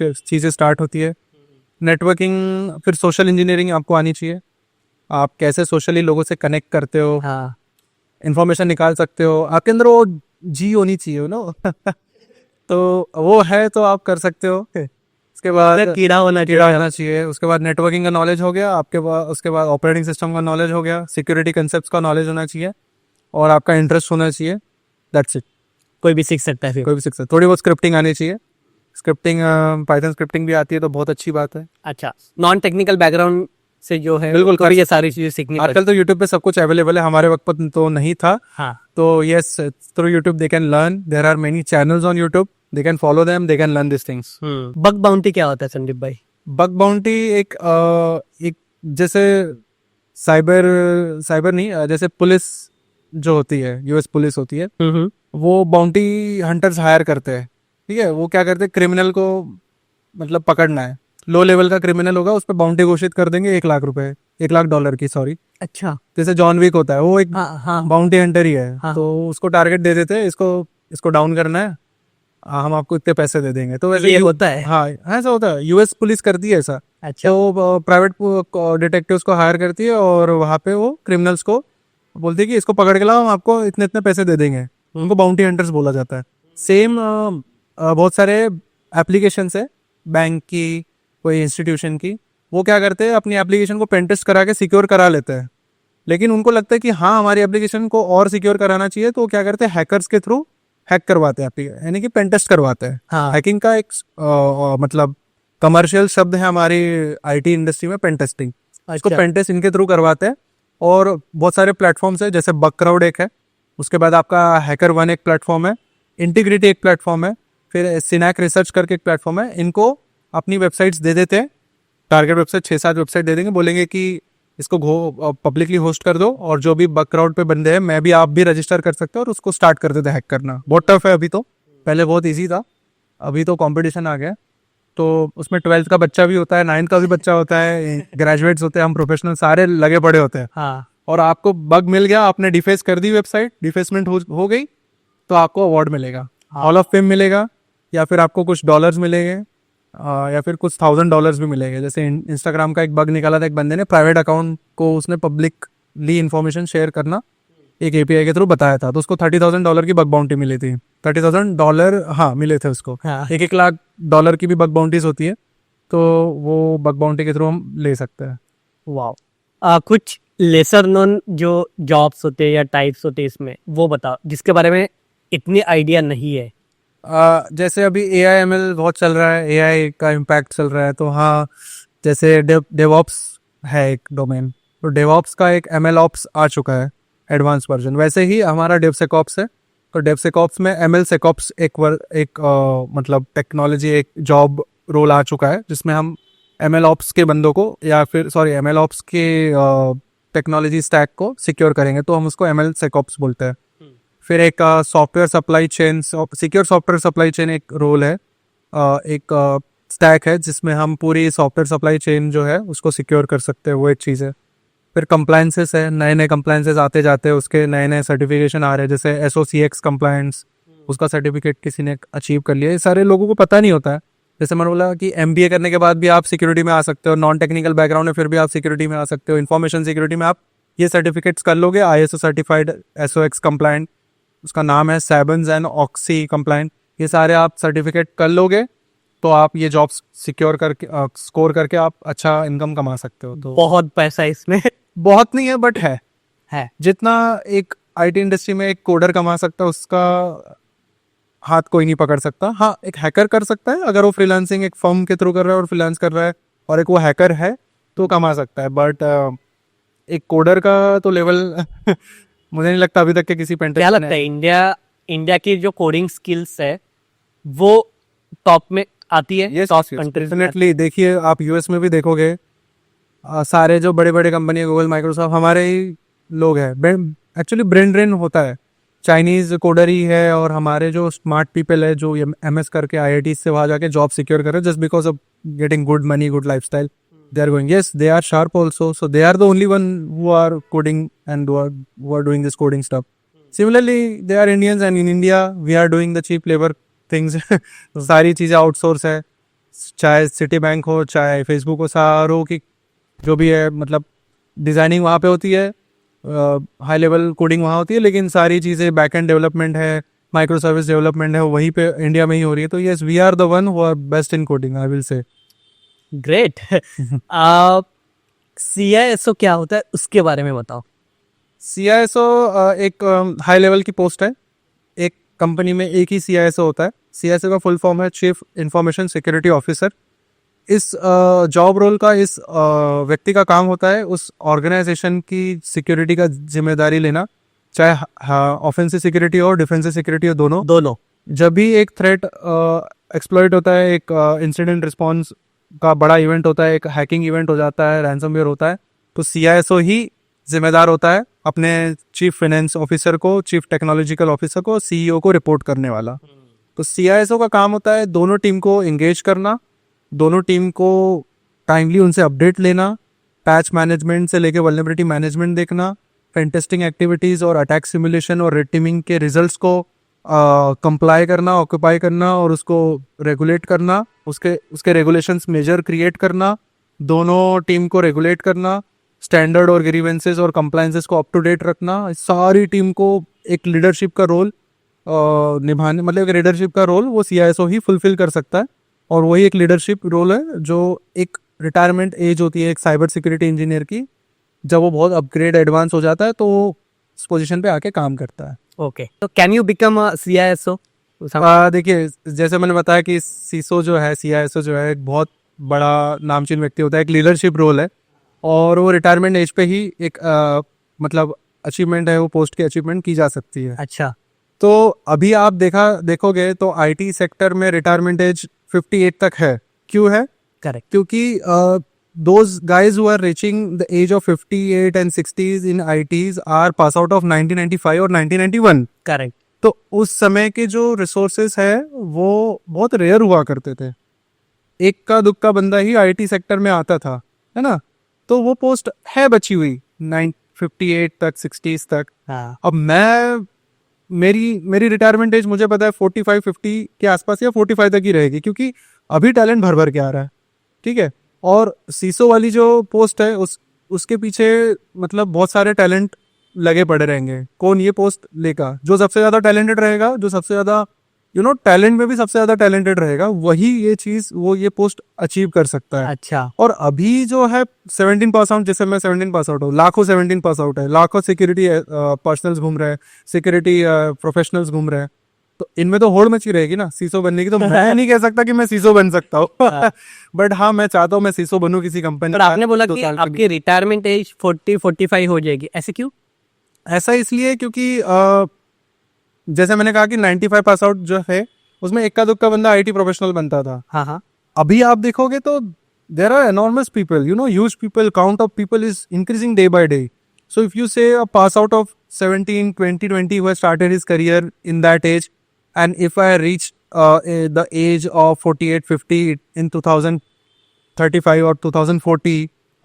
चीज़ें स्टार्ट होती है. नेटवर्किंग, फिर सोशल इंजीनियरिंग आपको आनी चाहिए. आप कैसे सोशली लोगों से कनेक्ट करते हो, हाँ. इन्फॉर्मेशन निकाल सकते हो. आपके अंदर वो जी होनी चाहिए तो वो है तो आप कर सकते हो. उसके बाद कीड़ा होना चाहिए. उसके बाद नेटवर्किंग का नॉलेज हो गया आपके पास. उसके बाद ऑपरेटिंग सिस्टम का नॉलेज हो गया. सिक्योरिटी कंसेप्ट का नॉलेज होना चाहिए और आपका इंटरेस्ट होना चाहिए. That's it. कोई भी सीख सकता है फिर. कोई भी सीख सकता है. थोड़ी बहुत स्क्रिप्टिंग आनी चाहिए. स्क्रिप्टिंग, पाइथन स्क्रिप्टिंग भी आती है तो बहुत अच्छी बात है. अच्छा, नॉन टेक्निकल बैकग्राउंड से जो है बिल्कुल, कभी ये सारी चीजें सीखनी आजकल तो यूट्यूब पे सब कुछ अवेलेबल है. हमारे वक्त पर तो नहीं था. हाँ. तो yes, through YouTube they can learn. There are many channels on YouTube. They can follow them. They can learn this things. Bug bounty क्या होता है संदीप भाई? बग बाउंटी एक जैसे साइबर नहीं, जैसे पुलिस जो होती है, US पुलिस होती है, वो बाउंटी हंटर्स हायर करते हैं. ठीक है. वो क्या करते हैं, क्रिमिनल को मतलब पकड़ना है. लो लेवल का क्रिमिनल होगा, उस पर बाउंटी घोषित कर देंगे $1,00,000 $1,00,000 की, सॉरी. अच्छा. जैसे जॉन विक होता है, वो एक हाँ. बाउंटी हंटर ही है. हाँ. तो उसको टारगेट दे देते हैं, इसको डाउन करना है, हम आपको इतने पैसे दे देंगे. तो वैसे ये होता है. हाँ, ऐसा होता है. US पुलिस करती है ऐसा. अच्छा. तो प्राइवेट डिटेक्टिव्स को हायर करती है और वहाँ पे वो क्रिमिनल्स को बोलती है कि इसको पकड़ के लाओ, हम आपको इतने इतने पैसे दे देंगे. उनको बाउंटी हंटर्स बोला जाता है. सेम बहुत सारे एप्लीकेशंस है, बैंक की, कोई इंस्टीट्यूशन की. वो क्या करते हैं, अपनी एप्लीकेशन को पेन टेस्ट करा के सिक्योर करा लेते हैं. लेकिन उनको लगता है कि हाँ, हमारी एप्लीकेशन को और सिक्योर कराना चाहिए, तो क्या करते हैं, हैकर्स के थ्रू हैक करवाते हैं एप्लीकेशन, यानी कि पेन टेस्ट करवाते हैं. हाँ. हैकिंग का एक मतलब कमर्शियल शब्द है हमारी IT इंडस्ट्री में, पेन टेस्टिंग. इसको पेन टेस्ट इनके थ्रू करवाते हैं. और बहुत सारे प्लेटफॉर्म्स है, जैसे बगक्राउड एक है. उसके बाद आपका HackerOne एक प्लेटफॉर्म है. इंटीग्रिटी एक प्लेटफॉर्म है. फिर सिनैक रिसर्च करके एक प्लेटफॉर्म है. इनको अपनी वेबसाइट्स दे देते हैं, टारगेट वेबसाइट 6-7 वेबसाइट दे देंगे, बोलेंगे कि इसको पब्लिकली होस्ट कर दो, और जो भी बगक्राउड पे बंदे हैं, मैं भी आप भी रजिस्टर कर सकते हो, और उसको स्टार्ट कर देते हैक करना. बहुत टफ है अभी तो. पहले बहुत ईजी था, अभी तो कंपटीशन आ गया. तो उसमें 12th का बच्चा भी होता है, 9th का भी बच्चा होता है, ग्रेजुएट्स होते हैं, हम प्रोफेशनल सारे लगे पड़े होते हैं. हाँ. और आपको बग मिल गया, आपने डिफेस कर दी वेबसाइट, डिफेसमेंट हो गई, तो आपको अवार्ड मिलेगा, हॉल ऑफ फेम मिलेगा, या फिर आपको कुछ डॉलर्स मिलेंगे, या फिर कुछ $1,000 भी मिलेंगे. जैसे इंस्टाग्राम का एक बग निकाला था एक बंदे ने, प्राइवेट अकाउंट को उसने पब्लिकली इन्फॉर्मेशन शेयर करना एक API के थ्रू बताया था, तो उसको $30,000 की बग बाउंटी मिली थी. $30,000 हाँ मिले थे उसको. हाँ. $1,00,000 की भी बग बाउंटीज होती है, तो वो बग बाउंटी के थ्रू हम ले सकते हैं. वाह. कुछ लेसर नोन जो जॉब्स होते हैं या टाइप्स होते हैं इसमें, वो बताओ जिसके बारे में इतनी आइडिया नहीं है. जैसे अभी AI ML बहुत चल रहा है, AI का इम्पैक्ट चल रहा है, तो हाँ, जैसे डेवऑप्स है एक डोमेन, तो डेवऑप्स का एक एमएल ऑप्स आ चुका है एडवांस वर्जन, वैसे ही हमारा डेवसेकऑप्स है। तो डेवसेकऑप्स में एमएल सेकऑप्स मतलब टेक्नोलॉजी एक जॉब रोल आ चुका है, जिसमें हम एमएल ऑप्स के बंदों को या फिर एमएल ऑप्स के टेक्नोलॉजी स्टैक को सिक्योर करेंगे, तो हम उसको एमएल सेकऑप्स बोलते हैं। फिर एक software supply chain, secure software supply chain एक रोल है, एक स्टैक है जिसमें हम पूरी सॉफ्टवेयर सप्लाई चेन जो है उसको सिक्योर कर सकते हैं, वो एक चीज़ है। फिर कंप्लायंसेस है, नए नए कंप्लायंसेस आते जाते हैं, उसके नए नए सर्टिफिकेशन आ रहे हैं, जैसे SOCX कंप्लायंस, उसका सर्टिफिकेट किसी ने अचीव कर लिया। ये सारे लोगों को पता नहीं होता है। जैसे मैंने बोला कि MBA करने के बाद भी आप सिक्योरिटी में आ सकते हो, नॉन टेक्निकल बैकग्राउंड है फिर भी आप सिक्योरिटी में आ सकते हो, इन्फॉर्मेशन सिक्योरिटी में आप ये सर्टिफिकेट्स कर लोगे, ISO सर्टिफाइड SOX कंप्लायंट, उसका नाम है SABANS एंड ऑक्सी कंप्लायंट, ये सारे आप सर्टिफिकेट कर लोगे तो आप ये जॉब्स सिक्योर करके स्कोर करके आप अच्छा इनकम कमा सकते हो। तो बहुत पैसा इसमें बहुत नहीं है बट है। जितना एक IT इंडस्ट्री में एक कोडर कमा सकता है उसका हाथ कोई नहीं पकड़ सकता। हाँ, एक हैकर कर सकता है अगर वो फ्रीलांसिंग एक फर्म के थ्रू कर रहा है और फ्रीलांस कर रहा है और एक वो हैकर है तो कमा सकता है, बट एक कोडर का तो लेवल मुझे नहीं लगता अभी तक के किसी पेंटर। क्या लगता है इंडिया की जो कोडिंग स्किल्स है वो टॉप में आती है? ये टॉप कंट्रीज में डेफिनेटली देखिए, आप US में भी देखोगे, सारे जो बड़े बड़े कंपनी है, गूगल, माइक्रोसॉफ्ट, हमारे ही लोग हैं। एक्चुअली ब्रेन ड्रेन होता है, चाइनीज कोडर ही है, और हमारे जो स्मार्ट पीपल है जो MS करके IIT से वहाँ जाके जॉब सिक्योर कर रहे हैं just because of getting good money, good lifestyle, they are going. Yes, they are sharp also, so they are the only one who are coding and who are doing this coding stuff. Similarly, they are Indians and in India we are doing the cheap labor things. सारी चीज़ें आउटसोर्स है, चाहे सिटी बैंक हो, चाहे फेसबुक हो, सारों की जो भी है, मतलब डिज़ाइनिंग वहाँ पे होती है, हाई लेवल कोडिंग वहाँ होती है, लेकिन सारी चीज़ें बैक एंड डेवलपमेंट है, माइक्रो सर्विस डेवलपमेंट है, वो वहीं पे इंडिया में ही हो रही है। तो yes, we are the one who are best in coding, I will say. Great. CISO क्या होता है उसके बारे में बताओ। CISO एक हाई लेवल की पोस्ट है, एक कंपनी में एक ही CISO होता है। CISO का फुल फॉर्म है चीफ इंफॉर्मेशन सिक्योरिटी ऑफिसर। इस जॉब रोल का इस व्यक्ति का काम होता है उस ऑर्गेनाइजेशन की सिक्योरिटी का जिम्मेदारी लेना, चाहे ऑफेंसिव सिक्योरिटी हो, डिफेंसिव सिक्योरिटी हो, दोनों। जब भी एक थ्रेट एक्सप्लॉइट होता है, एक इंसिडेंट रिस्पॉन्स का बड़ा इवेंट होता है, एक हैकिंग इवेंट हो जाता है, रैंसमवेयर होता है, तो CISO ही जिम्मेदार होता है अपने चीफ फाइनेंस ऑफिसर को, चीफ टेक्नोलॉजिकल ऑफिसर को, CEO को रिपोर्ट करने वाला। तो CISO का काम होता है दोनों टीम को एंगेज करना, दोनों टीम को टाइमली उनसे अपडेट लेना, पैच मैनेजमेंट से लेके वल्नरेबिलिटी मैनेजमेंट देखना, पेन टेस्टिंग एक्टिविटीज़ और अटैक सिमुलेशन और रेड टीमिंग के रिजल्ट्स को कंप्लाई करना, ऑक्यूपाई करना और उसको रेगुलेट करना, उसके रेगुलेशंस मेजर क्रिएट करना, दोनों टीम को रेगुलेट करना, स्टैंडर्ड और ग्रीवेंसेस और कंप्लायंसेस को अप टू डेट रखना। सारी टीम को एक लीडरशिप का रोल निभाने, मतलब एक लीडरशिप का रोल वो CISO ही फुलफिल कर सकता है, और वही एक लीडरशिप रोल है जो एक रिटायरमेंट एज होती है एक साइबर सिक्योरिटी इंजीनियर की, जब वो बहुत अपग्रेड एडवांस हो जाता है तो उस पोजीशन पे आके काम करता है। ओके, तो कैन यू बिकम CISO? देखिए, जैसे मैंने बताया कि CISO जो है एक बहुत बड़ा नामचीन व्यक्ति होता है, एक लीडरशिप रोल है, और वो रिटायरमेंट एज पे ही एक मतलब अचीवमेंट है, वो पोस्ट की अचीवमेंट की जा सकती है। अच्छा, तो अभी आप देखोगे तो IT सेक्टर में रिटायरमेंट एज 58 तक है। क्यों है? करेक्ट, क्योंकि those guys who are reaching the age of 58 and 60s in ITs are pass out of 1995 और 1991। करेक्ट। तो उस समय के जो रिसोर्सेस है वो बहुत रेयर हुआ करते थे, एक का दुक्का बंदा ही IT सेक्टर में आता था, है ना। तो वो पोस्ट है बची हुई 58 तक, 60s तक। हाँ, अब मेरी रिटायरमेंट एज मुझे पता है 45-50 के आसपास या 45 तक ही रहेगी, क्योंकि अभी टैलेंट भर भर के आ रहा है, ठीक है। और CISO वाली जो पोस्ट है उसके पीछे मतलब बहुत सारे टैलेंट लगे पड़े रहेंगे। कौन ये पोस्ट लेगा? जो सबसे ज्यादा टैलेंटेड रहेगा, जो सबसे ज्यादा टैलेंट में भी सबसे ज्यादा टैलेंटेड रहेगा, वही ये पोस्ट अचीव कर सकता है। अच्छा। और अभी जो है 17 पास आउट, जैसे मैं 17 पास आउट हूँ, लाखों 17 पास आउट है, लाखों सिक्योरिटी पर्सनल्स घूम रहे हैं, सिक्योरिटी प्रोफेशनल्स घूम रहे हैं। तो इनमें तो होड़ मची रहेगी ना सीसो बनने की। तो मैं नहीं कह सकता कि मैं सीसो बन सकता हूँ बट हाँ मैं चाहता हूँ मैं सीसो बनूं किसी कंपनी पर आपने बोला कि आपकी रिटायरमेंट एज 40-45 हो जाएगी, ऐसे क्यों? ऐसा इसलिए क्योंकि जैसे मैंने कहा कि 95 पास आउट जो है उसमें इक्का दुक्का बंदा आईटी प्रोफेशनल बनता था। हाँ हाँ। अभी आप देखोगे तो there are enormous people, you know, huge people, count of people is increasing day by day. So if you say a pass out of 17, 20, 20 who has started his career in that age, and if I reach the age of 48, 50 in 2035 or 2040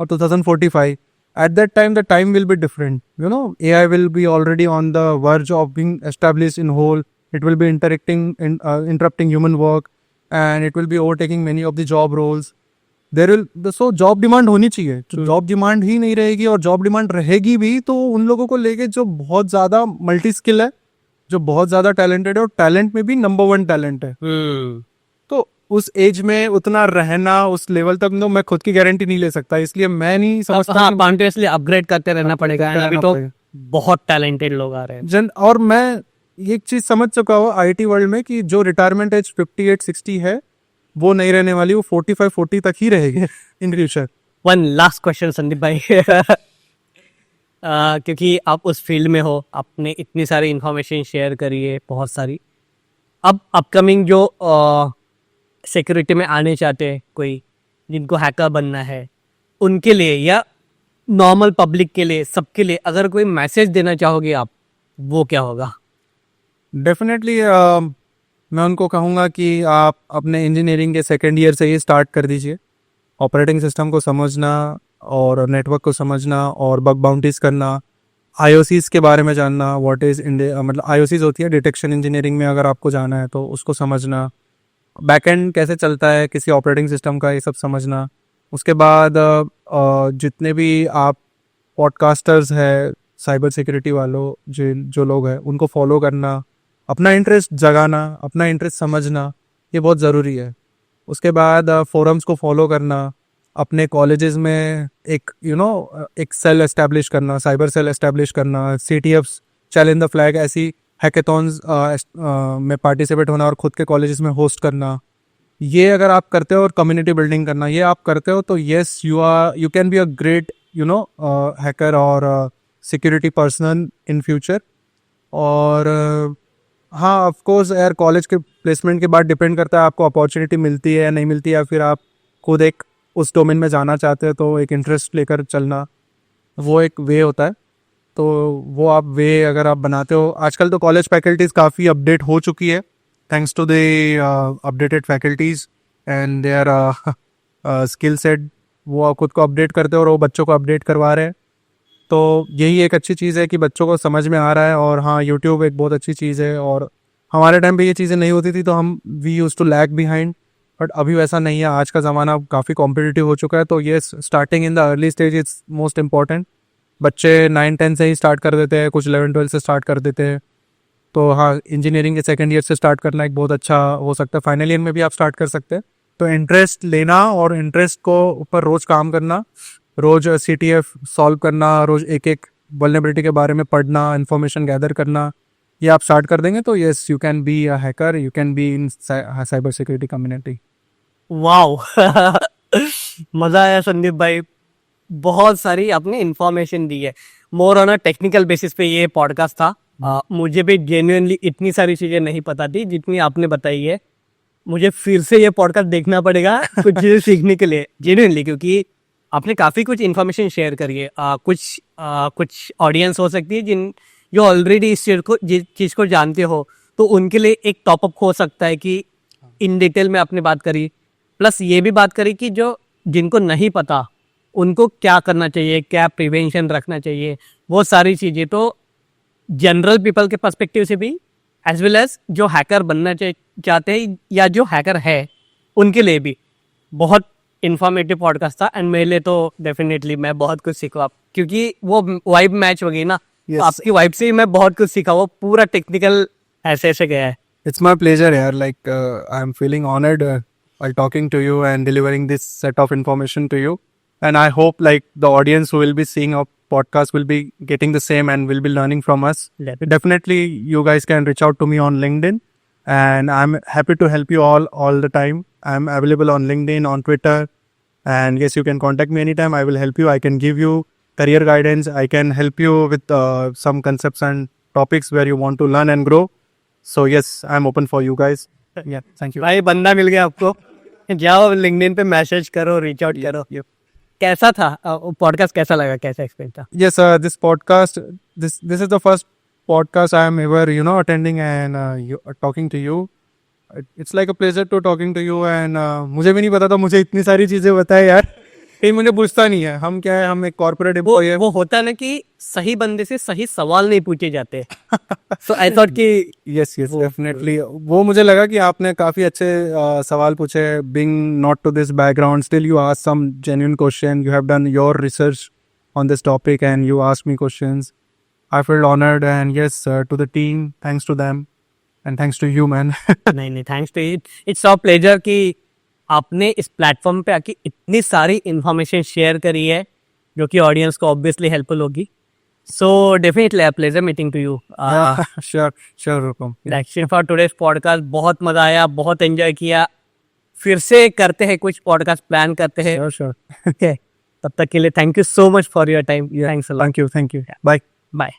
or 2045, at that time the time will be different. You know, AI will be already on the verge of being established in whole. It will be interrupting human work, and it will be overtaking many of the job roles. There will so job demand होनी चाहिए. जॉब डिमांड ही नहीं रहेगी और जॉब डिमांड रहेगी भी तो उन लोगों को लेके जो बहुत ज्यादा मल्टी स्किल है, जो बहुत ज्यादा टैलेंटेड है और टैलेंट में भी नंबर 1 टैलेंट है. तो उस एज में उतना रहना उस लेवल तक तो मैं खुद की गारंटी नहीं ले सकता. इसलिए मैं नहीं समझता. हाँ, कॉन्टिन्यूसली अपग्रेड करते रहना पड़ेगा. अभी तो बहुत टैलेंटेड लोग आ रहे हैं और मैं एक चीज समझ चुका हूँ आईटी वर्ल्ड में कि जो रिटायरमेंट एज 58-60 है वो नहीं रहने वाली, वो 45-40 तक ही रहेगी in future. One last question Sandeep भाई क्योंकि आप उस फील्ड में हो, आपने इतनी सारी इंफॉर्मेशन शेयर करी है, बहुत सारी. अब अपकमिंग जो सिक्योरिटी में आने चाहते हैं कोई, जिनको हैकर बनना है, उनके लिए या नॉर्मल पब्लिक के लिए, सबके लिए अगर कोई मैसेज देना चाहोगे आप, वो क्या होगा? डेफिनेटली मैं उनको कहूँगा कि आप अपने इंजीनियरिंग के सेकेंड ईयर से ही स्टार्ट कर दीजिए. ऑपरेटिंग सिस्टम को समझना और नेटवर्क को समझना और बग बाउंटीज करना, आईओसीज के बारे में जानना. व्हाट इज़ इंडिया, मतलब आईओसीज होती है डिटेक्शन इंजीनियरिंग में, अगर आपको जाना है तो उसको समझना. बैकएंड कैसे चलता है किसी ऑपरेटिंग सिस्टम का, ये सब समझना. उसके बाद जितने भी आप पॉडकास्टर्स हैं साइबर सिक्योरिटी वालों, जो लोग हैं, उनको फॉलो करना, अपना इंटरेस्ट जगाना, अपना इंटरेस्ट समझना, ये बहुत ज़रूरी है. उसके बाद फोरम्स को फॉलो करना, अपने कॉलेजेस में एक एक सेल एस्टेब्लिश करना, साइबर सेल एस्टेब्लिश करना, CTFs चैलेंज द फ्लैग ऐसी हैकेथॉन्स में पार्टिसिपेट होना और खुद के कॉलेजेस में होस्ट करना. ये अगर आप करते हो और कम्युनिटी बिल्डिंग करना, ये आप करते हो तो yes you can be a great hacker और सिक्योरिटी पर्सन इन फ्यूचर. और हाँ ऑफ कोर्स यार, कॉलेज के प्लेसमेंट के बाद डिपेंड करता है आपको अपॉर्चुनिटी मिलती है या नहीं मिलती है, या फिर आप खुद एक उस डोमेन में जाना चाहते हो तो एक इंटरेस्ट लेकर चलना, वो एक वे होता है. तो वो आप वे अगर आप बनाते हो, आजकल तो कॉलेज फैकल्टीज़ काफ़ी अपडेट हो चुकी है thanks to the updated faculties and their skill set. वो खुद को अपडेट करते हो और वो बच्चों को अपडेट करवा रहे हैं. तो यही एक अच्छी चीज़ है कि बच्चों को समझ में आ रहा है. और हाँ, यूट्यूब एक बहुत अच्छी चीज़ है. और हमारे टाइम पे ये चीज़ें नहीं होती थी तो हम we use to lag behind, but अभी वैसा नहीं है. आज का ज़माना काफ़ी कॉम्पिटिटिव हो चुका है. तो ये starting in the early stage is most important. बच्चे 9-10 से ही स्टार्ट कर देते हैं, कुछ 11-12 से स्टार्ट कर देते हैं. तो हाँ, इंजीनियरिंग के सेकेंड ईयर से स्टार्ट करना एक बहुत अच्छा हो सकता है. फाइनल ईयर में भी आप स्टार्ट कर सकते हैं. तो इंटरेस्ट लेना और इंटरेस्ट को ऊपर रोज़ काम करना, रोज CTF सॉल्व करना, रोज एक वल्नरेबिलिटी के बारे में पढ़ना, इन्फॉर्मेशन गैदर करना, ये आप स्टार्ट कर देंगे तो yes you can be a hacker, you can be in cyber security community. Wow मजा आया संदीप भाई, बहुत सारी आपने इंफॉर्मेशन दी है. More on a technical basis पे ये पॉडकास्ट था. मुझे भी जेन्युइनली इतनी सारी चीजें नहीं पता थी जितनी आपने बताई है. मुझे फिर से ये पॉडकास्ट देखना पड़ेगा कुछ चीजें सीखने के लिए जेन्युइनली, क्योंकि आपने काफ़ी कुछ इन्फॉर्मेशन शेयर करी है. कुछ ऑडियंस हो सकती है जो ऑलरेडी इस चीज़ को जानते हो, तो उनके लिए एक टॉपअप हो सकता है कि इन डिटेल में आपने बात करी. प्लस ये भी बात करी कि जो जिनको नहीं पता उनको क्या करना चाहिए, क्या प्रिवेंशन रखना चाहिए, वो सारी चीज़ें. तो जनरल पीपल के पर्सपेक्टिव से भी एज वेल एज जो हैकर बनना चाहते हैं या जो हैकर है उनके लिए भी बहुत इन्फॉर्मेटिव पॉडकास्ट था. एंड मेरे लिए तो डेफिनेटली मैं बहुत कुछ सीखा, क्योंकि वो वाइब मैच हो गई ना. तो आपकी वाइब से ही मैं बहुत कुछ सीखा. वो पूरा टेक्निकल ऐसे गया है. It's my pleasure यार, like I'm feeling honored while talking to you and delivering this set of information to you, and I hope like the audience who will be seeing our podcast will be getting the same and will be learning from us. Definitely. Definitely you guys can reach out to me on LinkedIn and I'm happy to help you all the time. I'm available on LinkedIn, on Twitter, and yes, you can contact me anytime. I will help you. I can give you career guidance. I can help you with some concepts and topics where you want to learn and grow. So yes, I'm open for you guys. Yeah, thank you. भाई बंदा मिल गया आपको, जाओ लिंक्डइन पे मैसेज करो, रीच आउट करो. कैसा था पॉडकास्ट, कैसा लगा, कैसा एक्सपीरियंस था? Yes, this podcast, this is the first podcast I am ever attending and talking to you. It's like a pleasure to talking to you and मुझे भी नहीं पता था, मुझे इतनी सारी चीजें बताए यार, ये मुझे पूछता नहीं है. हम क्या है, हम एक कॉर्पोरेट एम्प्लॉय है. वो होता है ना कि सही बंदे से सही सवाल नहीं पूछे जाते. सो आई थॉट कि यस डेफिनेटली वो मुझे लगा कि आपने काफी अच्छे सवाल पूछे. Being not to this background, still you ask some genuine question. You have done your research on this topic and you ask me questions. I feel honoured and yes to the team, thanks to them and thanks to you man. नहीं thanks to it, it's a pleasure कि आपने इस प्लेटफॉर्म पे आके इतनी सारी इंफॉर्मेशन शेयर करी है जो कि ऑडियंस को ऑब्वियसली हेल्पफुल होगी. So definitely a pleasure meeting to you. Sure Rukam. Actually for today's podcast बहुत मजा आया, बहुत एंजॉय किया. फिर से करते हैं कुछ पॉडकास्ट, प्लान करते हैं. श्योर. तब तक के लिए thank you so much for your time. Thanks a lot. Thank you. Bye. Bye.